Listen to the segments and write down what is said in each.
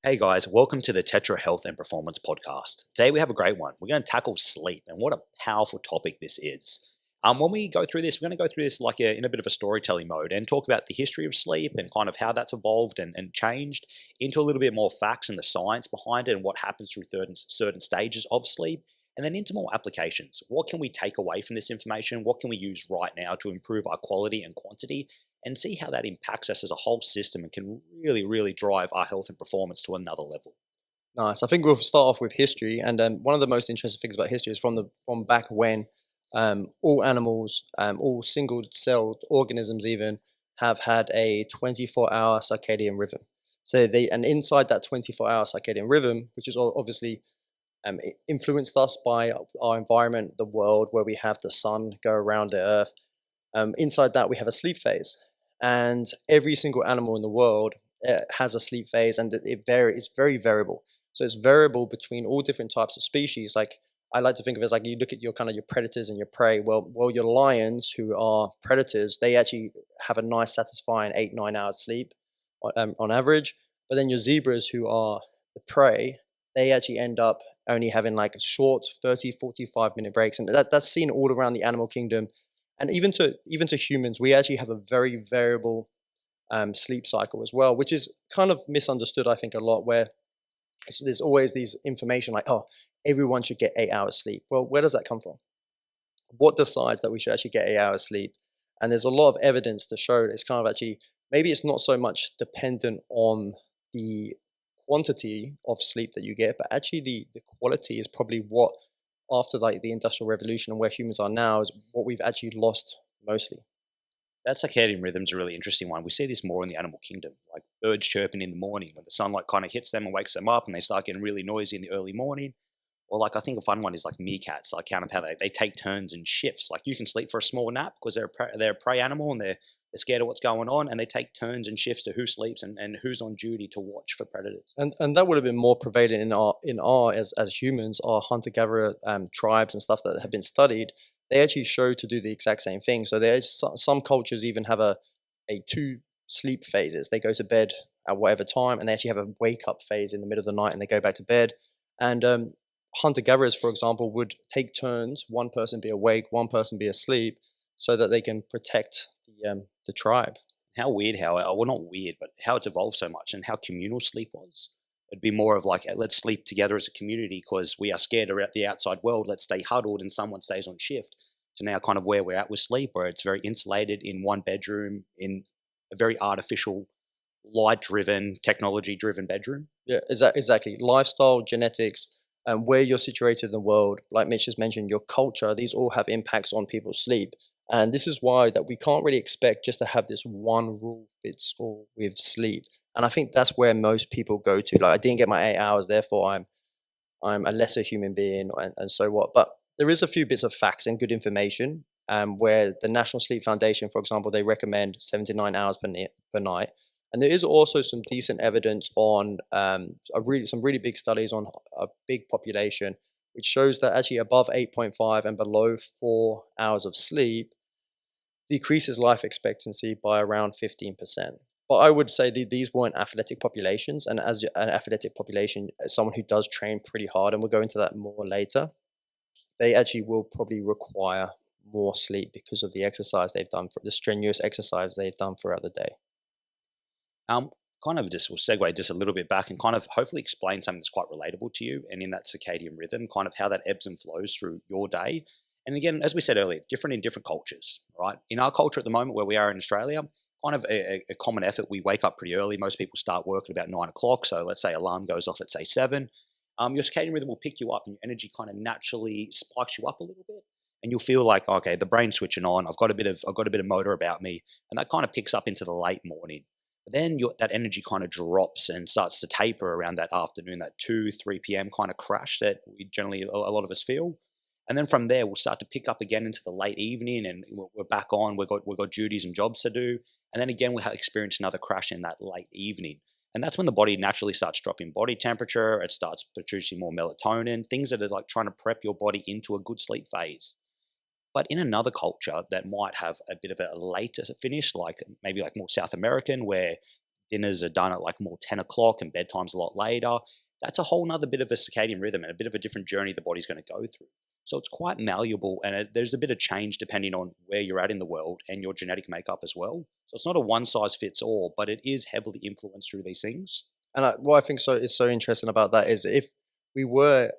Hey guys, welcome to the Tetra Health and Performance Podcast. Today we have a great one. We're going to tackle sleep, and what a powerful topic this is. When we go through this, we're going to go through this in a bit of a storytelling mode and talk about the history of sleep and kind of how that's evolved and changed into a little bit more facts and the science behind it and what happens through certain stages of sleep, and then into more applications. What can we take away from this information? What can we use right now to improve our quality and quantity? And see how that impacts us as a whole system and can really drive our health and performance to another level. Nice. I think we'll start off with history, and one of the most interesting things about history is from back when all animals, all single-celled organisms, even have had a 24-hour circadian rhythm. And inside that 24-hour circadian rhythm, which is obviously influenced us by our environment, the world, where we have the sun go around the earth. Inside that, we have a sleep phase. And every single animal in the world has a sleep phase, and it's very variable. So it's variable between all different types of species. Like I like to think of it as like you look at your your predators and your prey. Well, your lions, who are predators, they actually have a nice, satisfying 8-9 hours sleep on average. But then your zebras, who are the prey, they actually end up only having like short 30-45 minute breaks, and that's seen all around the animal kingdom. And even to humans, we actually have a very variable sleep cycle as well, which is kind of misunderstood, I think, a lot. Where there's always these information like, oh, everyone should get 8 hours sleep. Well, where does that come from? What decides that we should actually get 8 hours sleep? And there's a lot of evidence to show that it's kind of actually, maybe it's not so much dependent on the quantity of sleep that you get, but actually the quality is probably what, after like the industrial revolution and where humans are now, is what we've actually lost mostly. That circadian rhythm is a really interesting one. We see this more in the animal kingdom, like birds chirping in the morning when the sunlight kind of hits them and wakes them up and they start getting really noisy in the early morning. Or like I think a fun one is like meerkats, like kind of how they take turns and shifts. Like you can sleep for a small nap because they're a prey animal and they're scared of what's going on, and they take turns and shifts to who sleeps and who's on duty to watch for predators. And that would have been more prevalent in our as humans, our hunter gatherer tribes and stuff that have been studied. They actually show to do the exact same thing. So there's some cultures even have a two sleep phases. They go to bed at whatever time, and they actually have a wake up phase in the middle of the night, and they go back to bed. And hunter gatherers, for example, would take turns. One person be awake, one person be asleep, so that they can protect the tribe. How weird well, not weird, but how it's evolved so much and how communal sleep was. It'd be more of like, let's sleep together as a community because we are scared about the outside world. Let's stay huddled and someone stays on shift. To now kind of where we're at with sleep, where it's very insulated in one bedroom, in a very artificial, light-driven, technology-driven bedroom. Yeah, exactly. Lifestyle, genetics, and where you're situated in the world, like Mitch has mentioned, your culture, these all have impacts on people's sleep. And this is why that we can't really expect just to have this one rule fits all with sleep. And I think that's where most people go to. Like, I didn't get my 8 hours, therefore I'm a lesser human being, and so what. But there is a few bits of facts and good information, where the National Sleep Foundation, for example, they recommend 7 to 9 hours per night. And there is also some decent evidence on some really big studies on a big population, which shows that actually above 8.5 and below 4 hours of sleep decreases life expectancy by around 15%. But I would say these weren't athletic populations, and as an athletic population, someone who does train pretty hard, and we'll go into that more later, they actually will probably require more sleep because of the exercise they've done, for the strenuous exercise they've done throughout the day. Kind of just will segue just a little bit back and kind of hopefully explain something that's quite relatable to you and in that circadian rhythm, kind of how that ebbs and flows through your day. And again, as we said earlier, different in different cultures, right? In our culture at the moment where we are in Australia, kind of a common effort, we wake up pretty early. Most people start work at about 9 o'clock. So let's say alarm goes off at say 7. Your circadian rhythm will pick you up and your energy kind of naturally spikes you up a little bit. And you'll feel like, okay, the brain's switching on. I've got a bit of motor about me. And that kind of picks up into the late morning. But then that energy kind of drops and starts to taper around that afternoon, that 2-3 p.m. kind of crash that we generally, a lot of us feel. And then from there, we'll start to pick up again into the late evening, and we're back on. We've got duties and jobs to do. And then again, we'll experience another crash in that late evening. And that's when the body naturally starts dropping body temperature. It starts producing more melatonin, things that are like trying to prep your body into a good sleep phase. But in another culture that might have a bit of a later finish, like maybe like more South American, where dinners are done at like more 10 o'clock and bedtime's a lot later. That's a whole nother bit of a circadian rhythm and a bit of a different journey the body's going to go through. So it's quite malleable, and there's a bit of change depending on where you're at in the world and your genetic makeup as well. So it's not a one size fits all, but it is heavily influenced through these things. And what I think is so interesting about that is if we were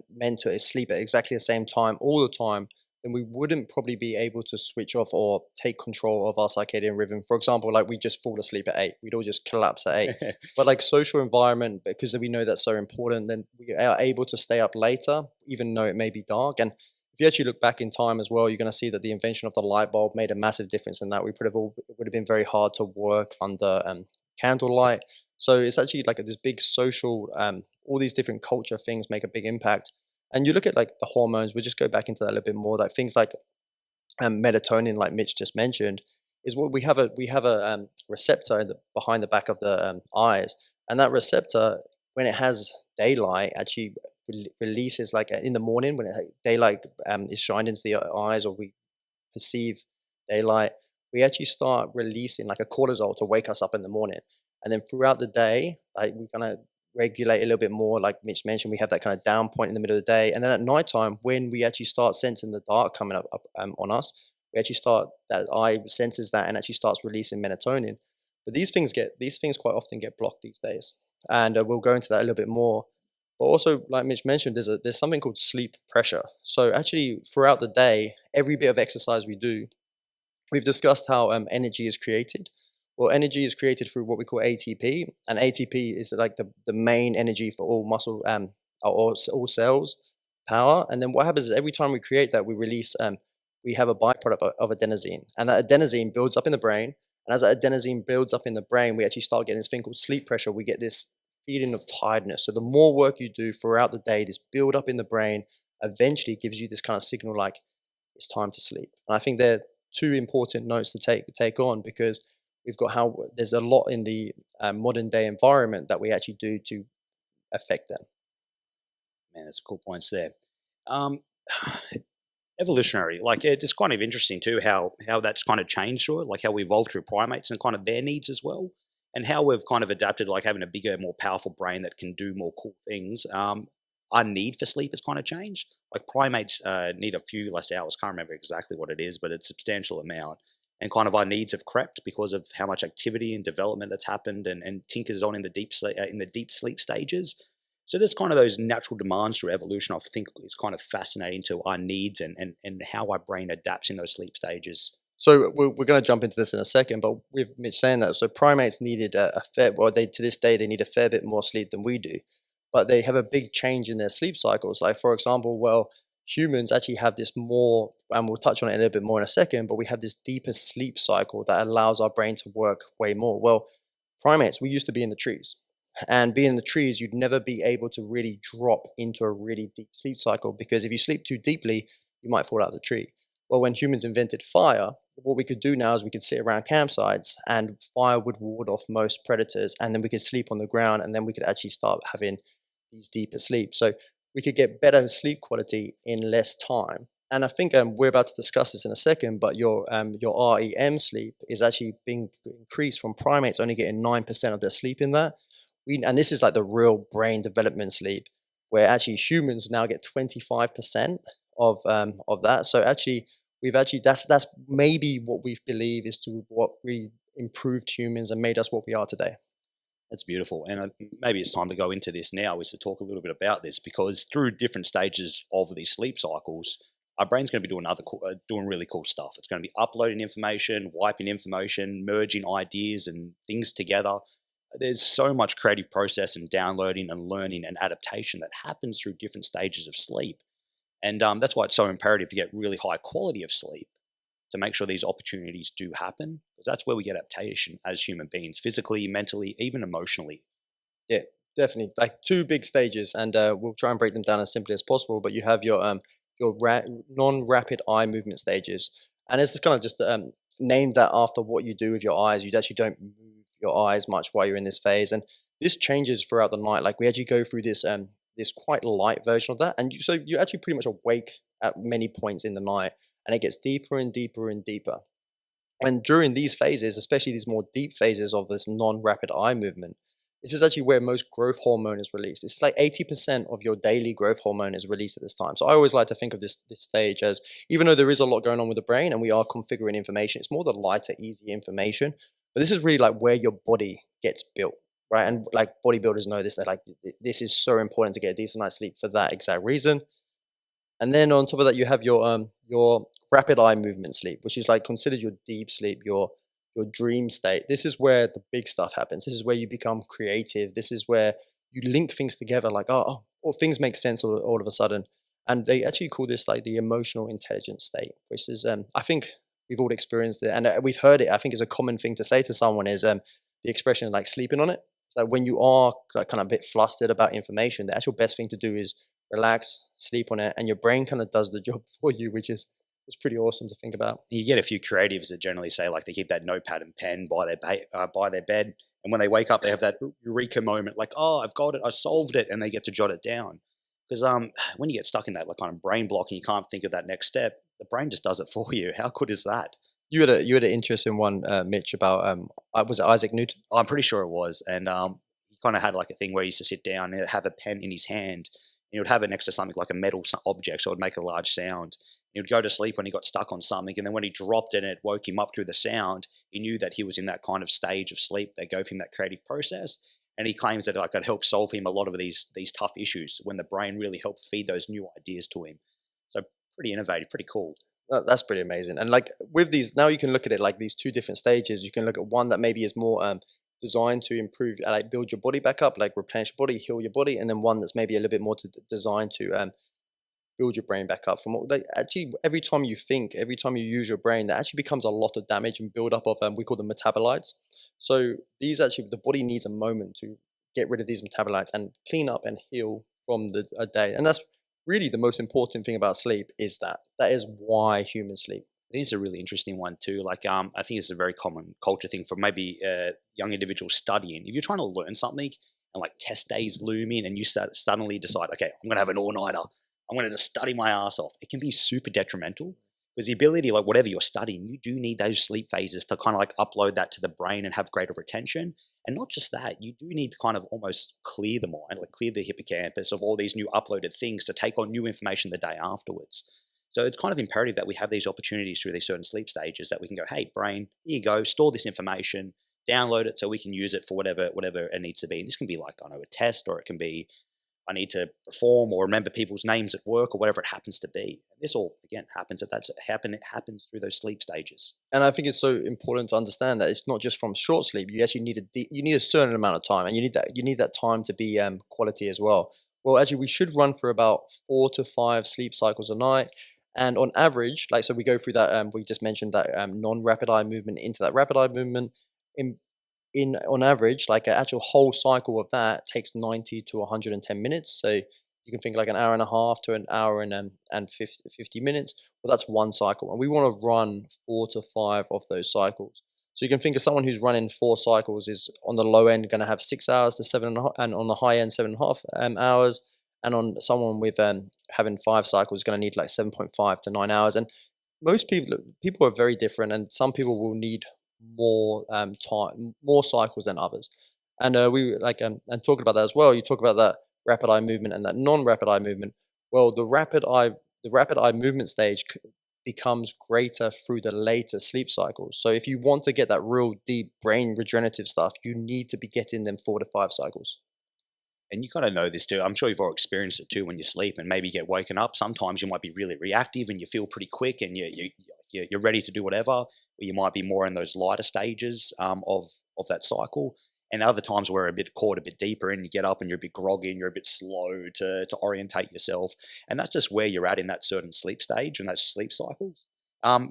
meant to sleep at exactly the same time all the time, then we wouldn't probably be able to switch off or take control of our circadian rhythm. For example, like we just fall asleep at 8, we'd all just collapse at 8. But like social environment, because we know that's so important, then we are able to stay up later, even though it may be dark. And if you actually look back in time as well, you're going to see that the invention of the light bulb made a massive difference in that. It would have been very hard to work under candlelight. So it's actually like this big social, all these different culture things make a big impact. And you look at like the hormones, we'll just go back into that a little bit more, like things like melatonin, like Mitch just mentioned, is what we have a receptor behind the back of the eyes, and that receptor, when it has daylight, actually releases like in the morning when daylight is shined into the eyes, or we perceive daylight, we actually start releasing like a cortisol to wake us up in the morning. And then throughout the day, like we kind of regulate a little bit more. Like Mitch mentioned, we have that kind of down point in the middle of the day. And then at nighttime, when we actually start sensing the dark coming up on us, we actually start, that eye senses that and actually starts releasing melatonin. But these things quite often get blocked these days. And we'll go into that a little bit more. But also, like Mitch mentioned, there's something called sleep pressure. So actually, throughout the day, every bit of exercise we do, we've discussed how energy is created. Well, energy is created through what we call ATP, and ATP is like the main energy for all muscle all cells power. And then what happens is every time we create that, we release we have a byproduct of adenosine, and that adenosine builds up in the brain. And as that adenosine builds up in the brain, we actually start getting this thing called sleep pressure. We get this feeling of tiredness. So the more work you do throughout the day, this build up in the brain eventually gives you this kind of signal like it's time to sleep. And I think they're two important notes to take on, because we've got how there's a lot in the modern day environment that we actually do to affect them. Man, that's cool points there. Um, evolutionary, like it's kind of interesting too how that's kind of changed through it, like how we evolved through primates and kind of their needs as well, and how we've kind of adapted, like having a bigger, more powerful brain that can do more cool things. Our need for sleep has kind of changed. Like primates need a few less hours. Can't remember exactly what it is, but it's a substantial amount. And kind of our needs have crept because of how much activity and development that's happened, and tinkers on in the deep sleep stages. So there's kind of those natural demands through evolution. I think is kind of fascinating to our needs and how our brain adapts in those sleep stages. So we're going to jump into this in a second, but with Mitch saying that, so primates needed a fair, well, they to this day they need a fair bit more sleep than we do, but they have a big change in their sleep cycles. Like for example, well, humans actually have this more, and we'll touch on it a little bit more in a second, but we have this deeper sleep cycle that allows our brain to work way more. Well, primates, we used to be in the trees. And being in the trees, you'd never be able to really drop into a really deep sleep cycle, because if you sleep too deeply, you might fall out of the tree. Well, when humans invented fire, what we could do now is we could sit around campsites and fire would ward off most predators, and then we could sleep on the ground, and then we could actually start having these deeper sleep. So we could get better sleep quality in less time. And I think we're about to discuss this in a second, but your REM sleep is actually being increased from primates only getting 9% of their sleep in that. And this is like the real brain development sleep, where actually humans now get 25% of that. So actually, that's maybe what we believe is to what really improved humans and made us what we are today. That's beautiful. And maybe it's time to go into this now, is to talk a little bit about this, because through different stages of these sleep cycles, our brain's going to be doing really cool stuff. It's going to be uploading information, wiping information, merging ideas and things together. There's so much creative process and downloading and learning and adaptation that happens through different stages of sleep. And that's why it's so imperative to get really high quality of sleep, to make sure these opportunities do happen, because that's where we get adaptation as human beings, physically, mentally, even emotionally. Yeah, definitely. Like two big stages, and we'll try and break them down as simply as possible. But you have your non-rapid eye movement stages, and it's just kind of just named that after what you do with your eyes. You actually don't move your eyes much while you're in this phase, and this changes throughout the night. Like we actually go through this quite light version of that, and so you're actually pretty much awake at many points in the night, and it gets deeper and deeper and deeper. And during these phases, especially these more deep phases of this non-rapid eye movement, this is actually where most growth hormone is released. It's like 80% of your daily growth hormone is released at this time. So I always like to think of this stage as, even though there is a lot going on with the brain and we are configuring information, it's more the lighter, easy information. But this is really like where your body gets built, right? And like bodybuilders know this, they're like, this is so important to get a decent night's sleep for that exact reason. And then on top of that, you have your rapid eye movement sleep, which is like considered your deep sleep, your dream state. This is where the big stuff happens. This is where you become creative. This is where you link things together, like or things make sense all of a sudden. And they actually call this like the emotional intelligence state, which is I think we've all experienced it, and we've heard it. I think is a common thing to say to someone is the expression like sleeping on it. So when you are like kind of a bit flustered about information, the actual best thing to do is relax, sleep on it, and your brain kind of does the job for you, which is it's pretty awesome to think about. You get a few creatives that generally say like they keep that notepad and pen by by their bed, and when they wake up, they have that eureka moment, like, oh, I've got it, I solved it, and they get to jot it down. Because when you get stuck in that like kind of brain block and you can't think of that next step, the brain just does it for you. How good is that? You had an interesting one, Mitch, about was it Isaac Newton? I'm pretty sure it was, and he kind of had like a thing where he used to sit down and have a pen in his hand, and he would have it next to something like a metal object, so it would make a large sound. He would go to sleep when he got stuck on something, and then when he dropped it and it woke him up through the sound, he knew that he was in that kind of stage of sleep that gave him that creative process. And he claims that like it helped solve him a lot of these tough issues when the brain really helped feed those new ideas to him. So pretty innovative, pretty cool. That's pretty amazing. And like with these, now you can look at it like these two different stages. You can look at one that maybe is more designed to improve, like build your body back up, like replenish your body, heal your body, and then one that's maybe a little bit more designed to build your brain back up. From what, like, actually, every time you think, every time you use your brain, that actually becomes a lot of damage and build up of we call them metabolites. So these actually, the body needs a moment to get rid of these metabolites and clean up and heal from a day. And that's really the most important thing about sleep is that is why humans sleep. I think it's a really interesting one too. Like, I think it's a very common culture thing for maybe young individuals studying. If you're trying to learn something and like test days loom in, and you suddenly decide, okay, I'm going to have an all-nighter. I'm going to just study my ass off. It can be super detrimental because the ability, like whatever you're studying, you do need those sleep phases to kind of like upload that to the brain and have greater retention. And not just that, you do need to kind of almost clear the mind, like clear the hippocampus of all these new uploaded things to take on new information the day afterwards. So it's kind of imperative that we have these opportunities through these certain sleep stages that we can go, hey, brain, here you go, store this information, download it so we can use it for whatever it needs to be. And this can be like, I know, a test, or it can be I need to perform or remember people's names at work or whatever it happens to be. This all again happens it happens through those sleep stages. And I think it's so important to understand that it's not just from short sleep. You actually need you need a certain amount of time, and you need that time to be quality as well. Well, actually, we should run for about 4 to 5 sleep cycles a night. And on average, like so, we go through that. We just mentioned that non-rapid eye movement into that rapid eye movement. In on average, like an actual whole cycle of that takes 90 to 110 minutes. So you can think like an hour and a half to an hour and 50 minutes. Well, that's one cycle. And we want to run 4 to 5 of those cycles. So you can think of someone who's running 4 cycles is on the low end going to have 6 hours to 7.5, and on the high end 7.5 hours. And on someone with having 5 cycles is going to need like 7.5 to 9 hours. And most people are very different, and some people will need more time, more cycles than others. And we like and talking about that as well. You talk about that rapid eye movement and that non-rapid eye movement. Well, the rapid eye movement stage becomes greater through the later sleep cycles. So if you want to get that real deep brain regenerative stuff, you need to be getting them 4 to 5 cycles. And you kind of know this too. I'm sure you've all experienced it too when you sleep and maybe get woken up. Sometimes you might be really reactive and you feel pretty quick and you're ready to do whatever. Or you might be more in those lighter stages of that cycle. And other times we're a bit caught a bit deeper and you get up and you're a bit groggy and you're a bit slow to orientate yourself. And that's just where you're at in that certain sleep stage and those sleep cycles.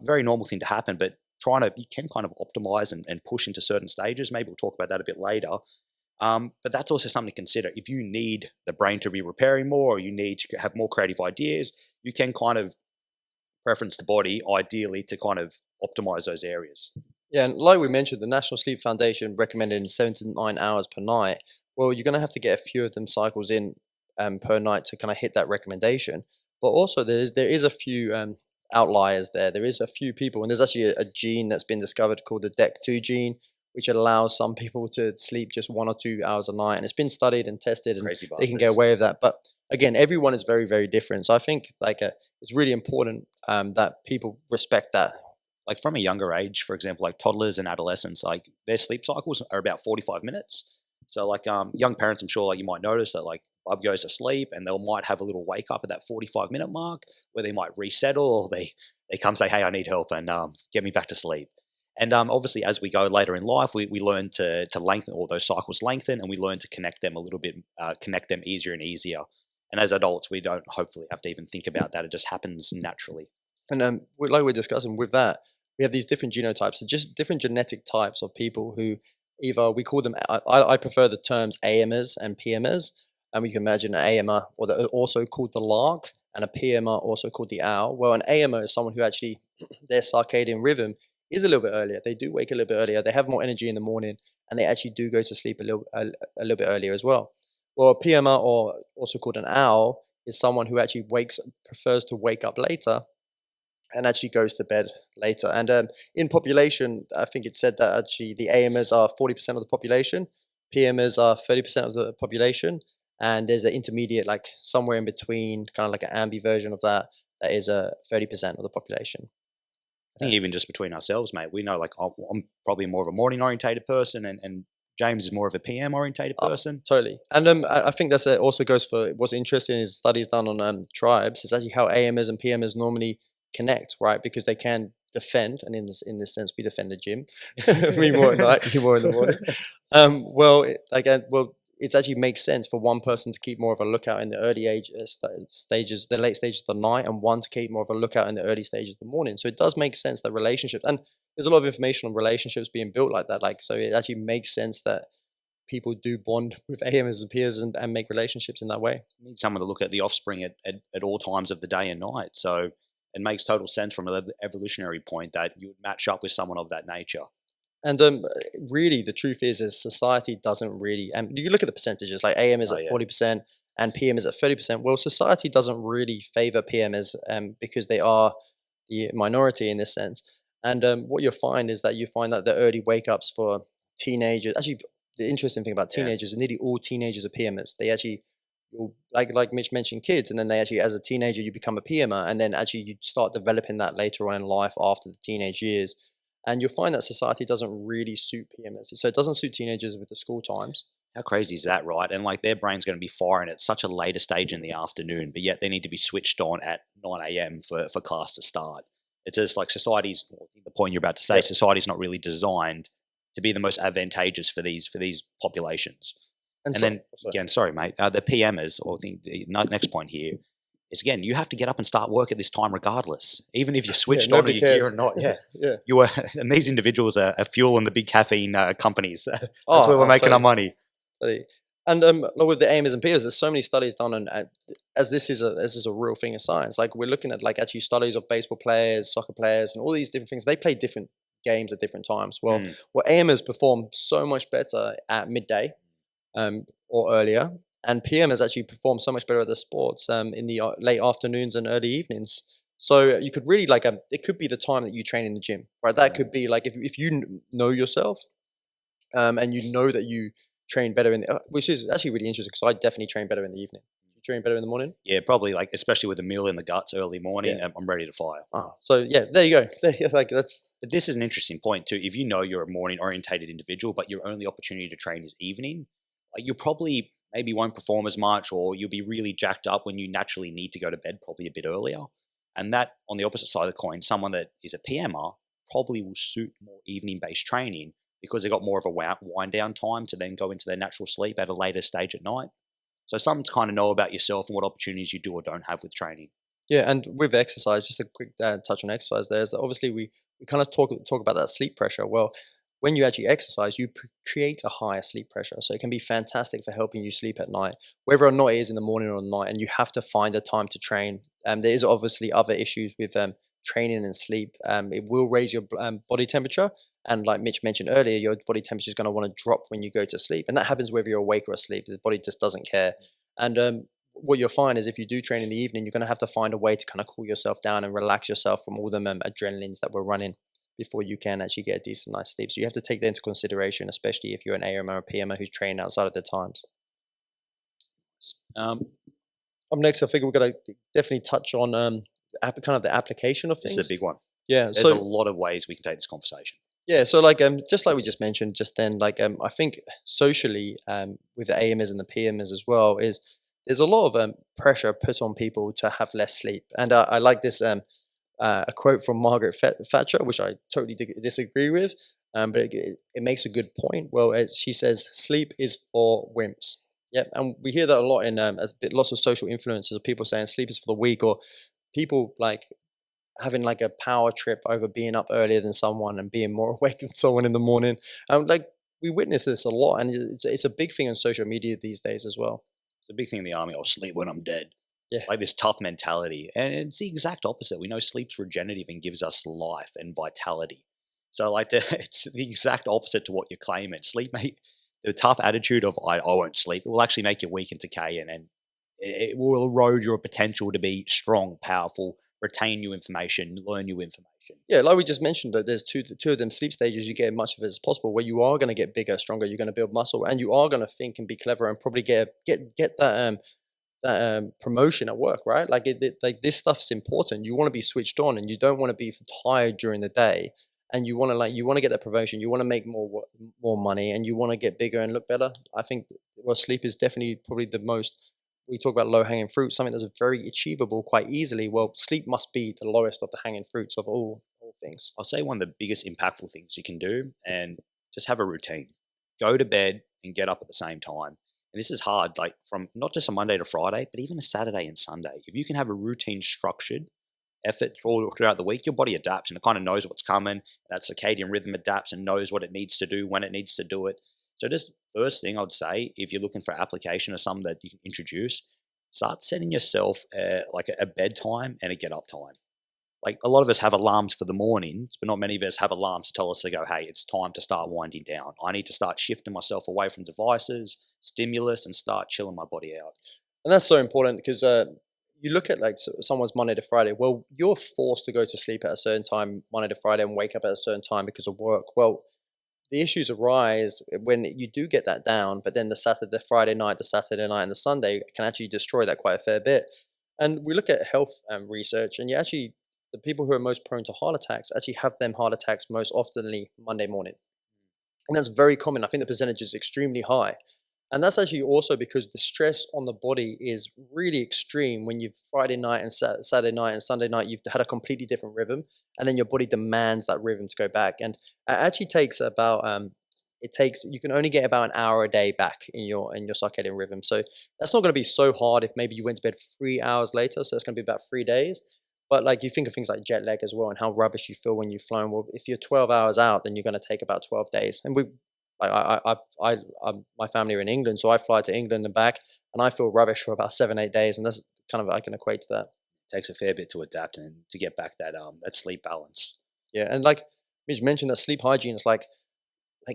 Very normal thing to happen, but you can kind of optimize and push into certain stages. Maybe we'll talk about that a bit later. But that's also something to consider. If you need the brain to be repairing more, or you need to have more creative ideas, you can kind of preference the body ideally to kind of optimize those areas. Yeah, and like we mentioned, the National Sleep Foundation recommended 7 to 9 hours per night. Well, you're going to have to get a few of them cycles in per night to kind of hit that recommendation. But also there is a few outliers there. There is a few people, and there's actually a gene that's been discovered called the DEC2 gene, which allows some people to sleep just 1 or 2 hours a night. And it's been studied and tested, and Crazy they can get bastards. away with that. But again, everyone is very, very different. So I think like it's really important that people respect that. Like from a younger age, for example, like toddlers and adolescents, like their sleep cycles are about 45 minutes. So like young parents, I'm sure like you might notice that like Bub goes to sleep and they might have a little wake up at that 45-minute mark where they might resettle, or they come say, hey, I need help, and get me back to sleep. And obviously, as we go later in life, we learn to lengthen, or those cycles lengthen, and we learn to connect them a little bit, connect them easier and easier. And as adults, we don't hopefully have to even think about that. It just happens naturally. And like we're discussing with that, we have these different genotypes, so just different genetic types of people who either we call them, I prefer the terms AMers and PMers. And we can imagine an AMer, or also called the lark, and a PMer, also called the owl. Well, an AMer is someone who actually, their circadian rhythm is a little bit earlier. They do wake a little bit earlier. They have more energy in the morning, and they actually do go to sleep a little bit earlier as well. Well, a PMer, or also called an owl, is someone who actually prefers to wake up later and actually goes to bed later. And in population, I think it said that actually the AMers are 40% of the population, PMers are 30% of the population, and there's an intermediate, like somewhere in between, kind of like an ambi version of that, that is 30% of the population. I think even just between ourselves, mate, we know like I'm probably more of a morning orientated person, and James is more of a PM orientated person. Totally. And I think that's also goes for what's interesting is studies done on tribes. It's actually how AMers and PMers normally connect, right? Because they can defend, and in this sense, we defend the gym. Me more at night, you more in the morning. It actually makes sense for one person to keep more of a lookout in the early age stages, the late stages of the night, and one to keep more of a lookout in the early stages of the morning. So it does make sense that relationships, and there's a lot of information on relationships being built like that. Like, so it actually makes sense that people do bond with AMers and peers and make relationships in that way. You need someone to look at the offspring at all times of the day and night. So it makes total sense from an evolutionary point that you would match up with someone of that nature. And really, the truth is society doesn't really. And you look at the percentages, like AM is at 40% and PM is at 30%. Well, society doesn't really favor PMs because they are the minority in this sense. And what you'll find is that the early wake ups for teenagers. Actually, the interesting thing about teenagers is nearly all teenagers are PMers. They actually, like Mitch mentioned, kids, and then they actually, as a teenager, you become a PMer, and then actually you start developing that later on in life after the teenage years. And you'll find that society doesn't really suit PMers. So it doesn't suit teenagers with the school times. How crazy is that, right? And like their brain's going to be firing at such a later stage in the afternoon, but yet they need to be switched on at 9 a.m. for class to start. It's just like society's, the point you're about to say, society's not really designed to be the most advantageous for these populations. And then, again, sorry, mate, the PMers, or the next point here, is again, you have to get up and start work at this time regardless, even if you're switched on or your gear or not. Yeah, you are, and these individuals are fueling the big caffeine companies. That's where we're making our money. Totally. And with the AMers and peers, there's so many studies done on as this is a real thing of science. Like we're looking at like actually studies of baseball players, soccer players, and all these different things. They play different games at different times. Well, AMers perform so much better at midday or earlier. And PMers actually perform so much better at the sports in the late afternoons and early evenings. So you could really it could be the time that you train in the gym, right? That could be like if you know yourself and you know that you train better which is actually really interesting because I definitely train better in the evening. You train better in the morning? Yeah, probably like especially with a meal in the guts early morning. Yeah. I'm ready to fire. So yeah, there you go. But this is an interesting point too. If you know you're a morning orientated individual, but your only opportunity to train is evening, you'll probably maybe won't perform as much, or you'll be really jacked up when you naturally need to go to bed probably a bit earlier. And that, on the opposite side of the coin, someone that is a PMer probably will suit more evening-based training because they've got more of a wind-down time to then go into their natural sleep at a later stage at night. So something to kind of know about yourself and what opportunities you do or don't have with training. Yeah, and with exercise, just a quick touch on exercise there, is that obviously we kind of talk about that sleep pressure. Well, when you actually exercise, you create a higher sleep pressure. So it can be fantastic for helping you sleep at night, whether or not it is in the morning or night, and you have to find a time to train. There is obviously other issues with training and sleep. It will raise your body temperature. And like Mitch mentioned earlier, your body temperature is going to want to drop when you go to sleep. And that happens whether you're awake or asleep. The body just doesn't care. And what you'll find is if you do train in the evening, you're going to have to find a way to kind of cool yourself down and relax yourself from all the adrenalines that we're running before you can actually get a decent night's sleep. So you have to take that into consideration, especially if you're an AM or a PMer who's training outside of their times. Um, Up next, I figure we're going to definitely touch on kind of the application of things. this is a big one. Yeah, There's a lot of ways we can take this conversation. yeah, so like just like we just mentioned just then, like I think socially with the AMers and the PMers as well is there's a lot of pressure put on people to have less sleep, and I like this a quote from Margaret Thatcher, which I totally disagree with, but it makes a good point. Well, she says sleep is for wimps. Yep, and we hear that a lot in lots of social influencers of people saying sleep is for the weak, or people like having like a power trip over being up earlier than someone and being more awake than someone in the morning. Like we witness this a lot, and it's a big thing on social media these days as well. It's a big thing in the army. I'll sleep when I'm dead. Yeah. Like this tough mentality. And it's the exact opposite. We know sleep's regenerative and gives us life and vitality. So like it's the exact opposite to what you're claiming. Sleep, mate, the tough attitude of I won't sleep, it will actually make you weak and decay, and it will erode your potential to be strong, powerful, retain new information, learn new information. Yeah, like we just mentioned, that there's two of them sleep stages. You get as much of it as possible, where you are going to get bigger, stronger. You're going to build muscle, and you are going to think and be clever, and probably get that promotion at work, right? Like like this stuff's important. You want to be switched on, and you don't want to be tired during the day. And you want to get that promotion. You want to make more money, and you want to get bigger and look better. I think sleep is definitely probably the most. We talk about low hanging fruit, something that's very achievable quite easily. Well, sleep must be the lowest of the hanging fruits of all things. I'll say one of the biggest impactful things you can do, and just have a routine. Go to bed and get up at the same time. And this is hard, like from not just a Monday to Friday, but even a Saturday and Sunday. If you can have a routine structured effort throughout the week, your body adapts and it kind of knows what's coming. That circadian rhythm adapts and knows what it needs to do when it needs to do it. So just first thing I'd say, if you're looking for application or something that you can introduce, start setting yourself like a bedtime and a get up time. Like a lot of us have alarms for the mornings, but not many of us have alarms to tell us to go, hey, it's time to start winding down. I need to start shifting myself away from devices, stimulus, and start chilling my body out. And that's so important because you look at like someone's Monday to Friday. Well, you're forced to go to sleep at a certain time Monday to Friday and wake up at a certain time because of work. Well, the issues arise when you do get that down, but then the Friday night, the Saturday night, and the Sunday can actually destroy that quite a fair bit. And we look at health research, and the people who are most prone to heart attacks actually have them heart attacks most oftenly Monday morning. And that's very common. I think the percentage is extremely high. And that's actually also because the stress on the body is really extreme when you've Friday night and Saturday night and Sunday night, you've had a completely different rhythm, and then your body demands that rhythm to go back. And it actually takes about, you can only get about an hour a day back in your circadian rhythm. So that's not going to be so hard if maybe you went to bed 3 hours later. So it's going to be about 3 days. But like you think of things like jet lag as well and how rubbish you feel when you've flown. Well, if you're 12 hours out, then you're going to take about 12 days. And my family are in England, so I fly to England and back, and I feel rubbish for about 7-8 days, and that's kind of I can equate to that. It takes a fair bit to adapt and to get back that sleep balance. Yeah, and like Mitch mentioned, that sleep hygiene is like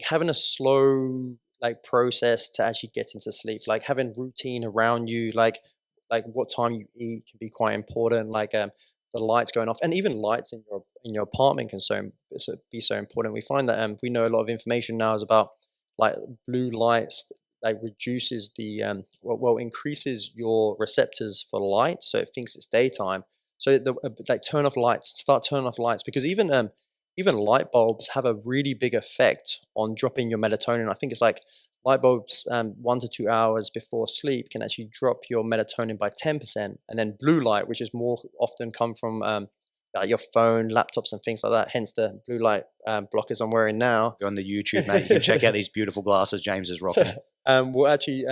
having a slow like process to actually get into sleep, like having routine around you, like what time you eat can be quite important. Like the lights going off, and even lights in your apartment can be so important. We find that we know a lot of information now is about like blue lights, like reduces the increases your receptors for light, so it thinks it's daytime. So like start turning off lights, because even light bulbs have a really big effect on dropping your melatonin. I think it's like light bulbs 1 to 2 hours before sleep can actually drop your melatonin by 10%. And then blue light, which is more often come from your phone, laptops, and things like that. Hence the blue light blockers I'm wearing now. Go on the YouTube, mate. You can check out these beautiful glasses James is rocking. Will actually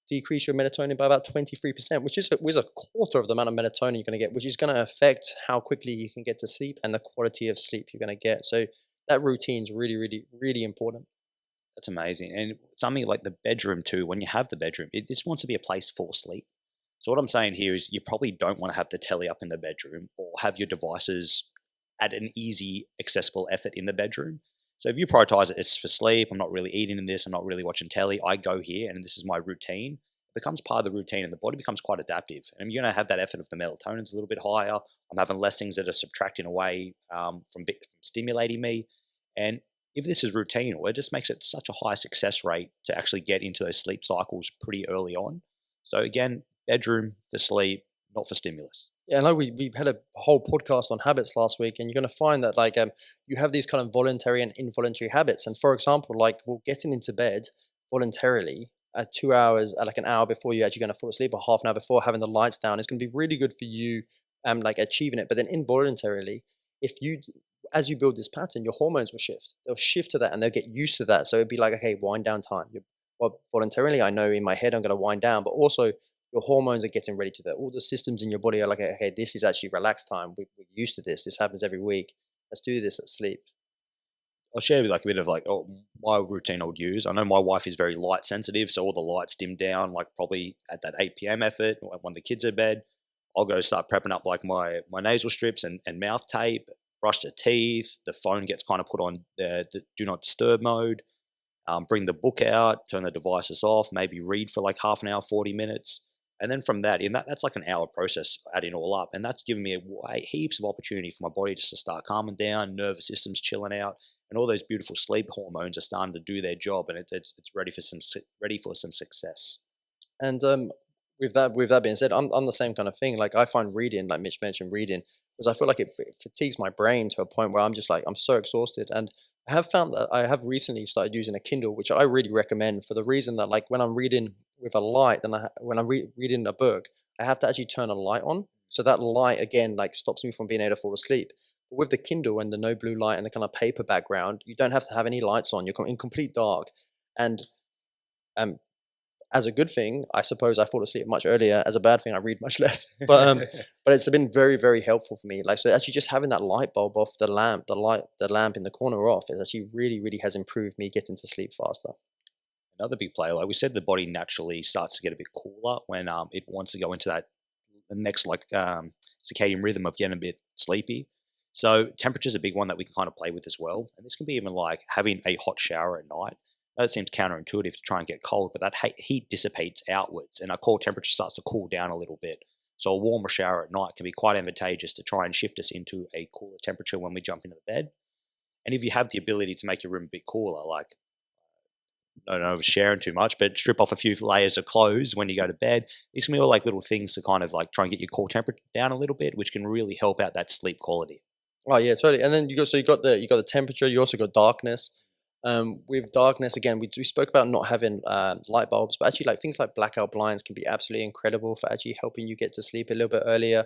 decrease your melatonin by about 23%, which is a quarter of the amount of melatonin you're going to get, which is going to affect how quickly you can get to sleep and the quality of sleep you're going to get. So that routine is really, really, really important. That's amazing. And something like the bedroom too, when you have the bedroom, this wants to be a place for sleep. So what I'm saying here is you probably don't want to have the telly up in the bedroom or have your devices at an easy, accessible effort in the bedroom. So if you prioritize it, it's for sleep, I'm not really eating in this, I'm not really watching telly, I go here and this is my routine. becomes part of the routine and the body becomes quite adaptive. And you're going to have that effort of the melatonin's a little bit higher. I'm having less things that are subtracting away from stimulating me. And if this is routine, well, it just makes it such a high success rate to actually get into those sleep cycles pretty early on. So again, bedroom for sleep, not for stimulus. Yeah, I know we had a whole podcast on habits last week, and you're going to find that you have these kind of voluntary and involuntary habits. And for example, getting into bed voluntarily at 2 hours, like an hour before you're actually going to fall asleep, or half an hour before, having the lights down, is going to be really good for you, like achieving it. But then involuntarily, if you as you build this pattern, your hormones will shift. They'll shift to that, and they'll get used to that. So it'd be like, okay, wind down time. Well, voluntarily, I know in my head I'm going to wind down, but also your hormones are getting ready to that. All the systems in your body are like, okay, this is actually relaxed time. We're used to this. This happens every week. Let's do this at sleep. I'll share with like a bit of like my routine I would use. I know my wife is very light sensitive, so all the lights dim down like probably at that 8 p.m. effort when the kids are in bed. I'll go start prepping up like my nasal strips and mouth tape, brush the teeth. The phone gets kind of put on the do not disturb mode. Bring the book out, turn the devices off, maybe read for like half an hour, 40 minutes. And then from that's like an hour process adding all up. And that's given me heaps of opportunity for my body just to start calming down, nervous system's chilling out, and all those beautiful sleep hormones are starting to do their job, and it's ready for some success. And with that being said, I'm the same kind of thing. Like I find reading, like Mitch mentioned, reading, because I feel like it fatigues my brain to a point where I'm just like I'm so exhausted. And I have found that I have recently started using a Kindle, which I really recommend for the reason that like when I'm reading with a light, then when I'm reading a book, I have to actually turn a light on. So that light again like stops me from being able to fall asleep. But with the Kindle and the no blue light and the kind of paper background, you don't have to have any lights on. You're in complete dark, and as a good thing, I suppose I fall asleep much earlier. As a bad thing, I read much less. But it's been very, very helpful for me. Like so, actually, just having that light bulb off the lamp, the lamp in the corner off, it actually really, really has improved me getting to sleep faster. Another big player, like we said, the body naturally starts to get a bit cooler when it wants to go into that the next circadian rhythm of getting a bit sleepy. So temperature is a big one that we can kind of play with as well. And this can be even like having a hot shower at night. That seems counterintuitive to try and get cold, but that heat dissipates outwards and our core temperature starts to cool down a little bit. So a warmer shower at night can be quite advantageous to try and shift us into a cooler temperature when we jump into the bed. And if you have the ability to make your room a bit cooler, like I don't know, sharing too much, but strip off a few layers of clothes when you go to bed. These can be all like little things to kind of like try and get your core temperature down a little bit, which can really help out that sleep quality. Oh yeah, totally. And then you got the temperature. You also got darkness. With darkness, again, we spoke about not having light bulbs, but actually, like things like blackout blinds can be absolutely incredible for actually helping you get to sleep a little bit earlier.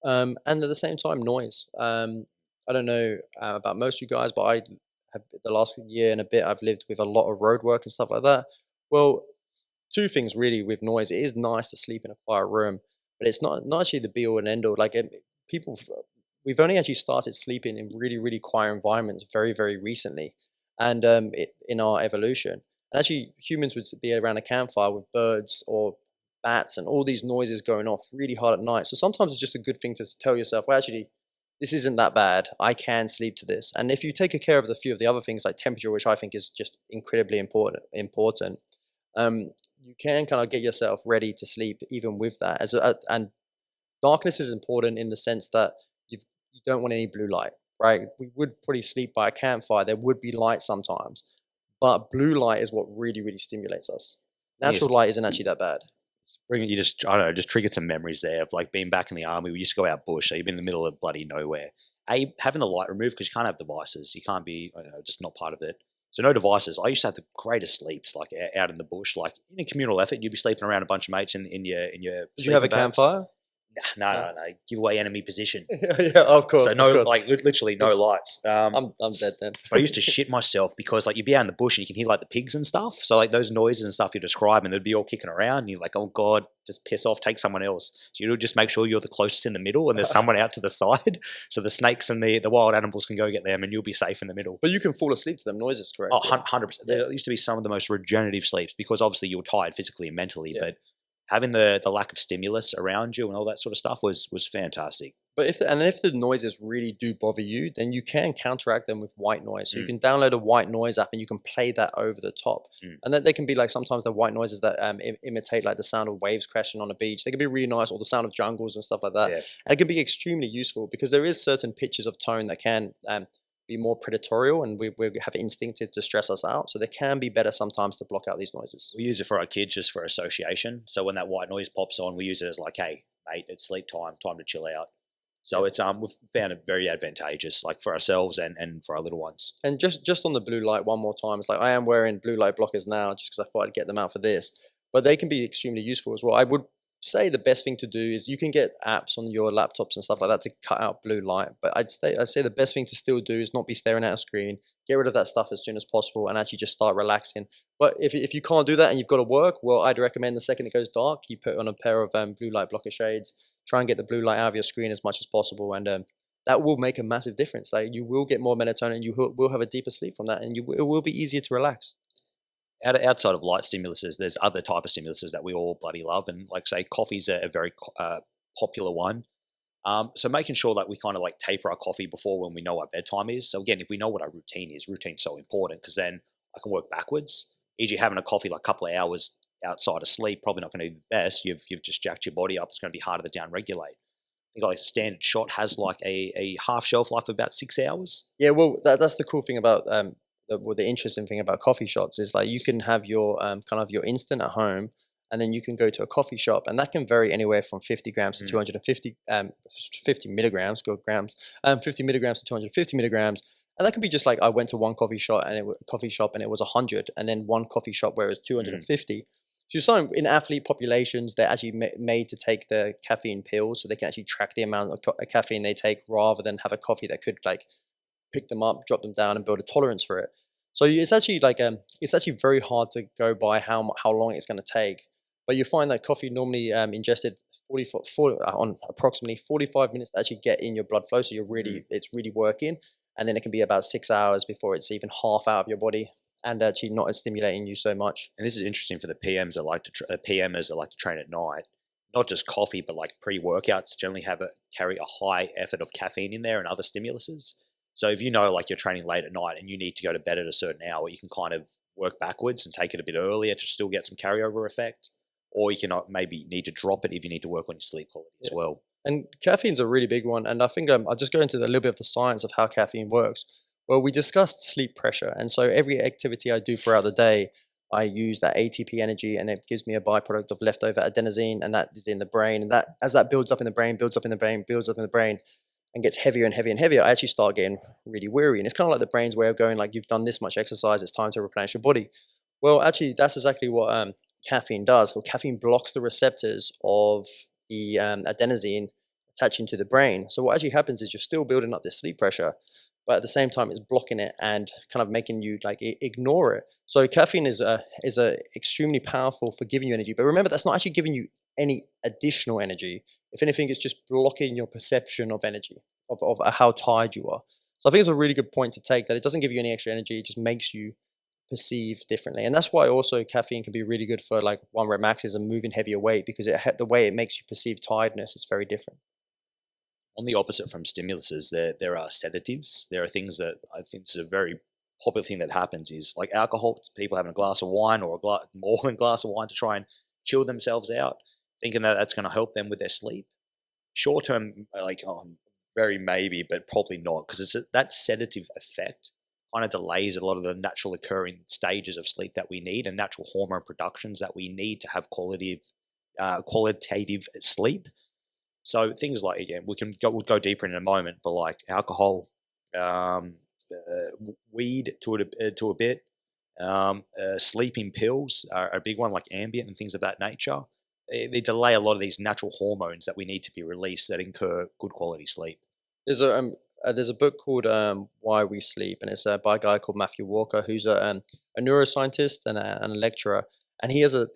And at the same time, noise. I don't know about most of you guys, but I have the last year and a bit, I've lived with a lot of road work and stuff like that. Well, two things really with noise. It is nice to sleep in a quiet room, but it's not actually the be all and end all. People, we've only actually started sleeping in really, really quiet environments very, very recently. And in our evolution, and actually humans would be around a campfire with birds or bats and all these noises going off really hard at night. So sometimes it's just a good thing to tell yourself, well, actually, this isn't that bad. I can sleep to this. And if you take care of the few of the other things like temperature, which I think is just incredibly important, you can kind of get yourself ready to sleep even with that. And darkness is important in the sense that you don't want any blue light. Right, we would probably sleep by a campfire. There would be light sometimes, but blue light is what really, really stimulates us. Natural light isn't actually that bad. I don't know, just triggered some memories there of like being back in the army. We used to go out bush, so you've been in the middle of bloody nowhere. Having the light removed because you can't have devices. You can't be, just not part of it. So no devices. I used to have the greatest sleeps like out in the bush, like in a communal effort. You'd be sleeping around a bunch of mates in your. Did you have a campfire? No. Give away enemy position. Yeah, of course. So no, like literally no lights. I'm dead then. But I used to shit myself because like you'd be out in the bush and you can hear like the pigs and stuff. So like those noises and stuff you're describing, they'd be all kicking around. And you're like, oh God, just piss off, take someone else. So you just make sure you're the closest in the middle and there's someone out to the side. So the snakes and the wild animals can go get them and you'll be safe in the middle. But you can fall asleep to them noises, correct? Oh, 100%. There used to be some of the most regenerative sleeps because obviously you're tired physically and mentally, but having the lack of stimulus around you and all that sort of stuff was fantastic. But if the noises really do bother you, then you can counteract them with white noise. So you Mm, can download a white noise app and you can play that over the top. mm. And then they can be like sometimes the white noises that imitate like the sound of waves crashing on a beach. They can be really nice, or the sound of jungles and stuff like that. Yeah. And it can be extremely useful because there is certain pitches of tone that can be more predatorial, and we have instinctive to stress us out. So they can be better sometimes to block out these noises. We use it for our kids just for association. So when that white noise pops on, we use it as like, hey, mate, it's sleep time, time to chill out. So it's we've found it very advantageous, like for ourselves and for our little ones. And just on the blue light one more time, it's like I am wearing blue light blockers now just because I thought I'd get them out for this, but they can be extremely useful as well. I would say the best thing to do is you can get apps on your laptops and stuff like that to cut out blue light, but I'd say the best thing to still do is not be staring at a screen, get rid of that stuff as soon as possible, and actually just start relaxing. But if you can't do that and you've got to work, well, I'd recommend the second it goes dark, you put on a pair of blue light blocker shades, try and get the blue light out of your screen as much as possible, and that will make a massive difference. Like you will get more melatonin, you will have a deeper sleep from that, and it will be easier to relax. Outside of light stimuluses, there's other type of stimuluses that we all bloody love, and like say, coffee's a very popular one. So making sure that we kind of like taper our coffee before when we know what bedtime is. So again, if we know what our routine is, routine's so important because then I can work backwards. E.g., having a coffee like a couple of hours outside of sleep probably not going to be the best. You've just jacked your body up. It's going to be harder to down regulate. I think like a standard shot has like a half shelf life of about 6 hours. Yeah, well, that's the cool thing about the interesting thing about coffee shops is like you can have your kind of your instant at home, and then you can go to a coffee shop, and that can vary anywhere from 50 grams to Mm. 250 50 milligrams, go grams, 50 milligrams to 250 milligrams. And that can be just like I went to one coffee shop and it was 100, and then one coffee shop where it was Mm. 250. So some in athlete populations, they're actually made to take the caffeine pills, so they can actually track the amount of caffeine they take, rather than have a coffee that could like pick them up, drop them down, and build a tolerance for it. So it's actually like it's actually very hard to go by how long it's going to take. But you find that coffee normally ingested 40 on approximately 45 minutes to actually get in your blood flow. So Mm. it's really working, and then it can be about 6 hours before it's even half out of your body and actually not as stimulating you so much. And this is interesting for the PMs that like to PMers that like to train at night. Not just coffee, but like pre-workouts generally carry a high effort of caffeine in there and other stimuluses. So if you know like you're training late at night and you need to go to bed at a certain hour, you can kind of work backwards and take it a bit earlier to still get some carryover effect. Or you can maybe need to drop it if you need to work on your sleep quality as well. And caffeine's a really big one. And I think I'll just go into a little bit of the science of how caffeine works. Well, we discussed sleep pressure. And so every activity I do throughout the day, I use that ATP energy, and it gives me a byproduct of leftover adenosine, and that is in the brain. And that, as that builds up in the brain, builds up in the brain, builds up in the brain, and gets heavier and heavier and heavier, I actually start getting really weary. And it's kind of like the brain's way of going, like, you've done this much exercise, it's time to replenish your body. Well, actually, that's exactly what caffeine does. Well, caffeine blocks the receptors of the adenosine attaching to the brain. So what actually happens is you're still building up this sleep pressure, but at the same time, it's blocking it and kind of making you like ignore it. So caffeine is a extremely powerful for giving you energy. But remember, that's not actually giving you any additional energy. If anything, it's just blocking your perception of energy, of how tired you are. So I think it's a really good point to take, that it doesn't give you any extra energy. It just makes you perceive differently. And that's why also caffeine can be really good for like one rep maxes and moving heavier weight, because the way it makes you perceive tiredness is very different. On the opposite from stimuluses, there are sedatives. There are things that I think is a very popular thing that happens is like alcohol. It's people having a glass of wine or more than a glass of wine to try and chill themselves out, thinking that that's going to help them with their sleep. Short term, like very maybe, but probably not, because that sedative effect kind of delays a lot of the natural occurring stages of sleep that we need and natural hormone productions that we need to have qualitative sleep. So things like, again, we'll go deeper in a moment, but like alcohol, weed to a bit, sleeping pills are a big one, like Ambien and things of that nature. They delay a lot of these natural hormones that we need to be released that incur good quality sleep. There's a book called Why We Sleep, and it's by a guy called Matthew Walker, who's a neuroscientist and a lecturer. And he has a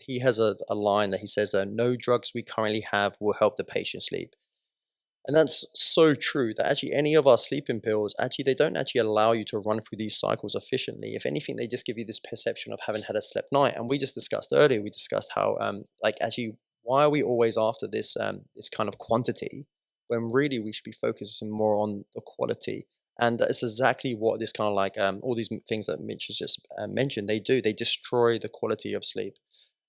line that he says, "No drugs we currently have will help the patient sleep." And that's so true, that actually any of our sleeping pills, actually they don't actually allow you to run through these cycles efficiently. If anything, they just give you this perception of having had a slept night. And we just discussed earlier, we discussed how like actually why are we always after this this kind of quantity? when really we should be focusing more on the quality. And it's exactly what this kind of like all these things that Mitch has just mentioned. They do. They destroy the quality of sleep.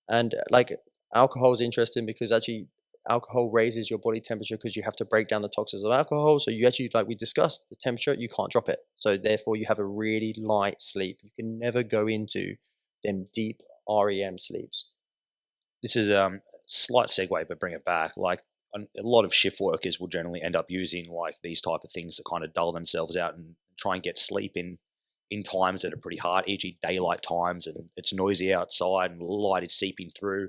And like alcohol is interesting because actually alcohol raises your body temperature because you have to break down the toxins of alcohol. So you actually, like we discussed, the temperature, you can't drop it. So therefore you have a really light sleep. You can never go into them deep REM sleeps. This is slight segue, but bring it back. Like a lot of shift workers will generally end up using like these type of things to kind of dull themselves out and try and get sleep in times that are pretty hard, e.g., daylight times, and it's noisy outside and light is seeping through.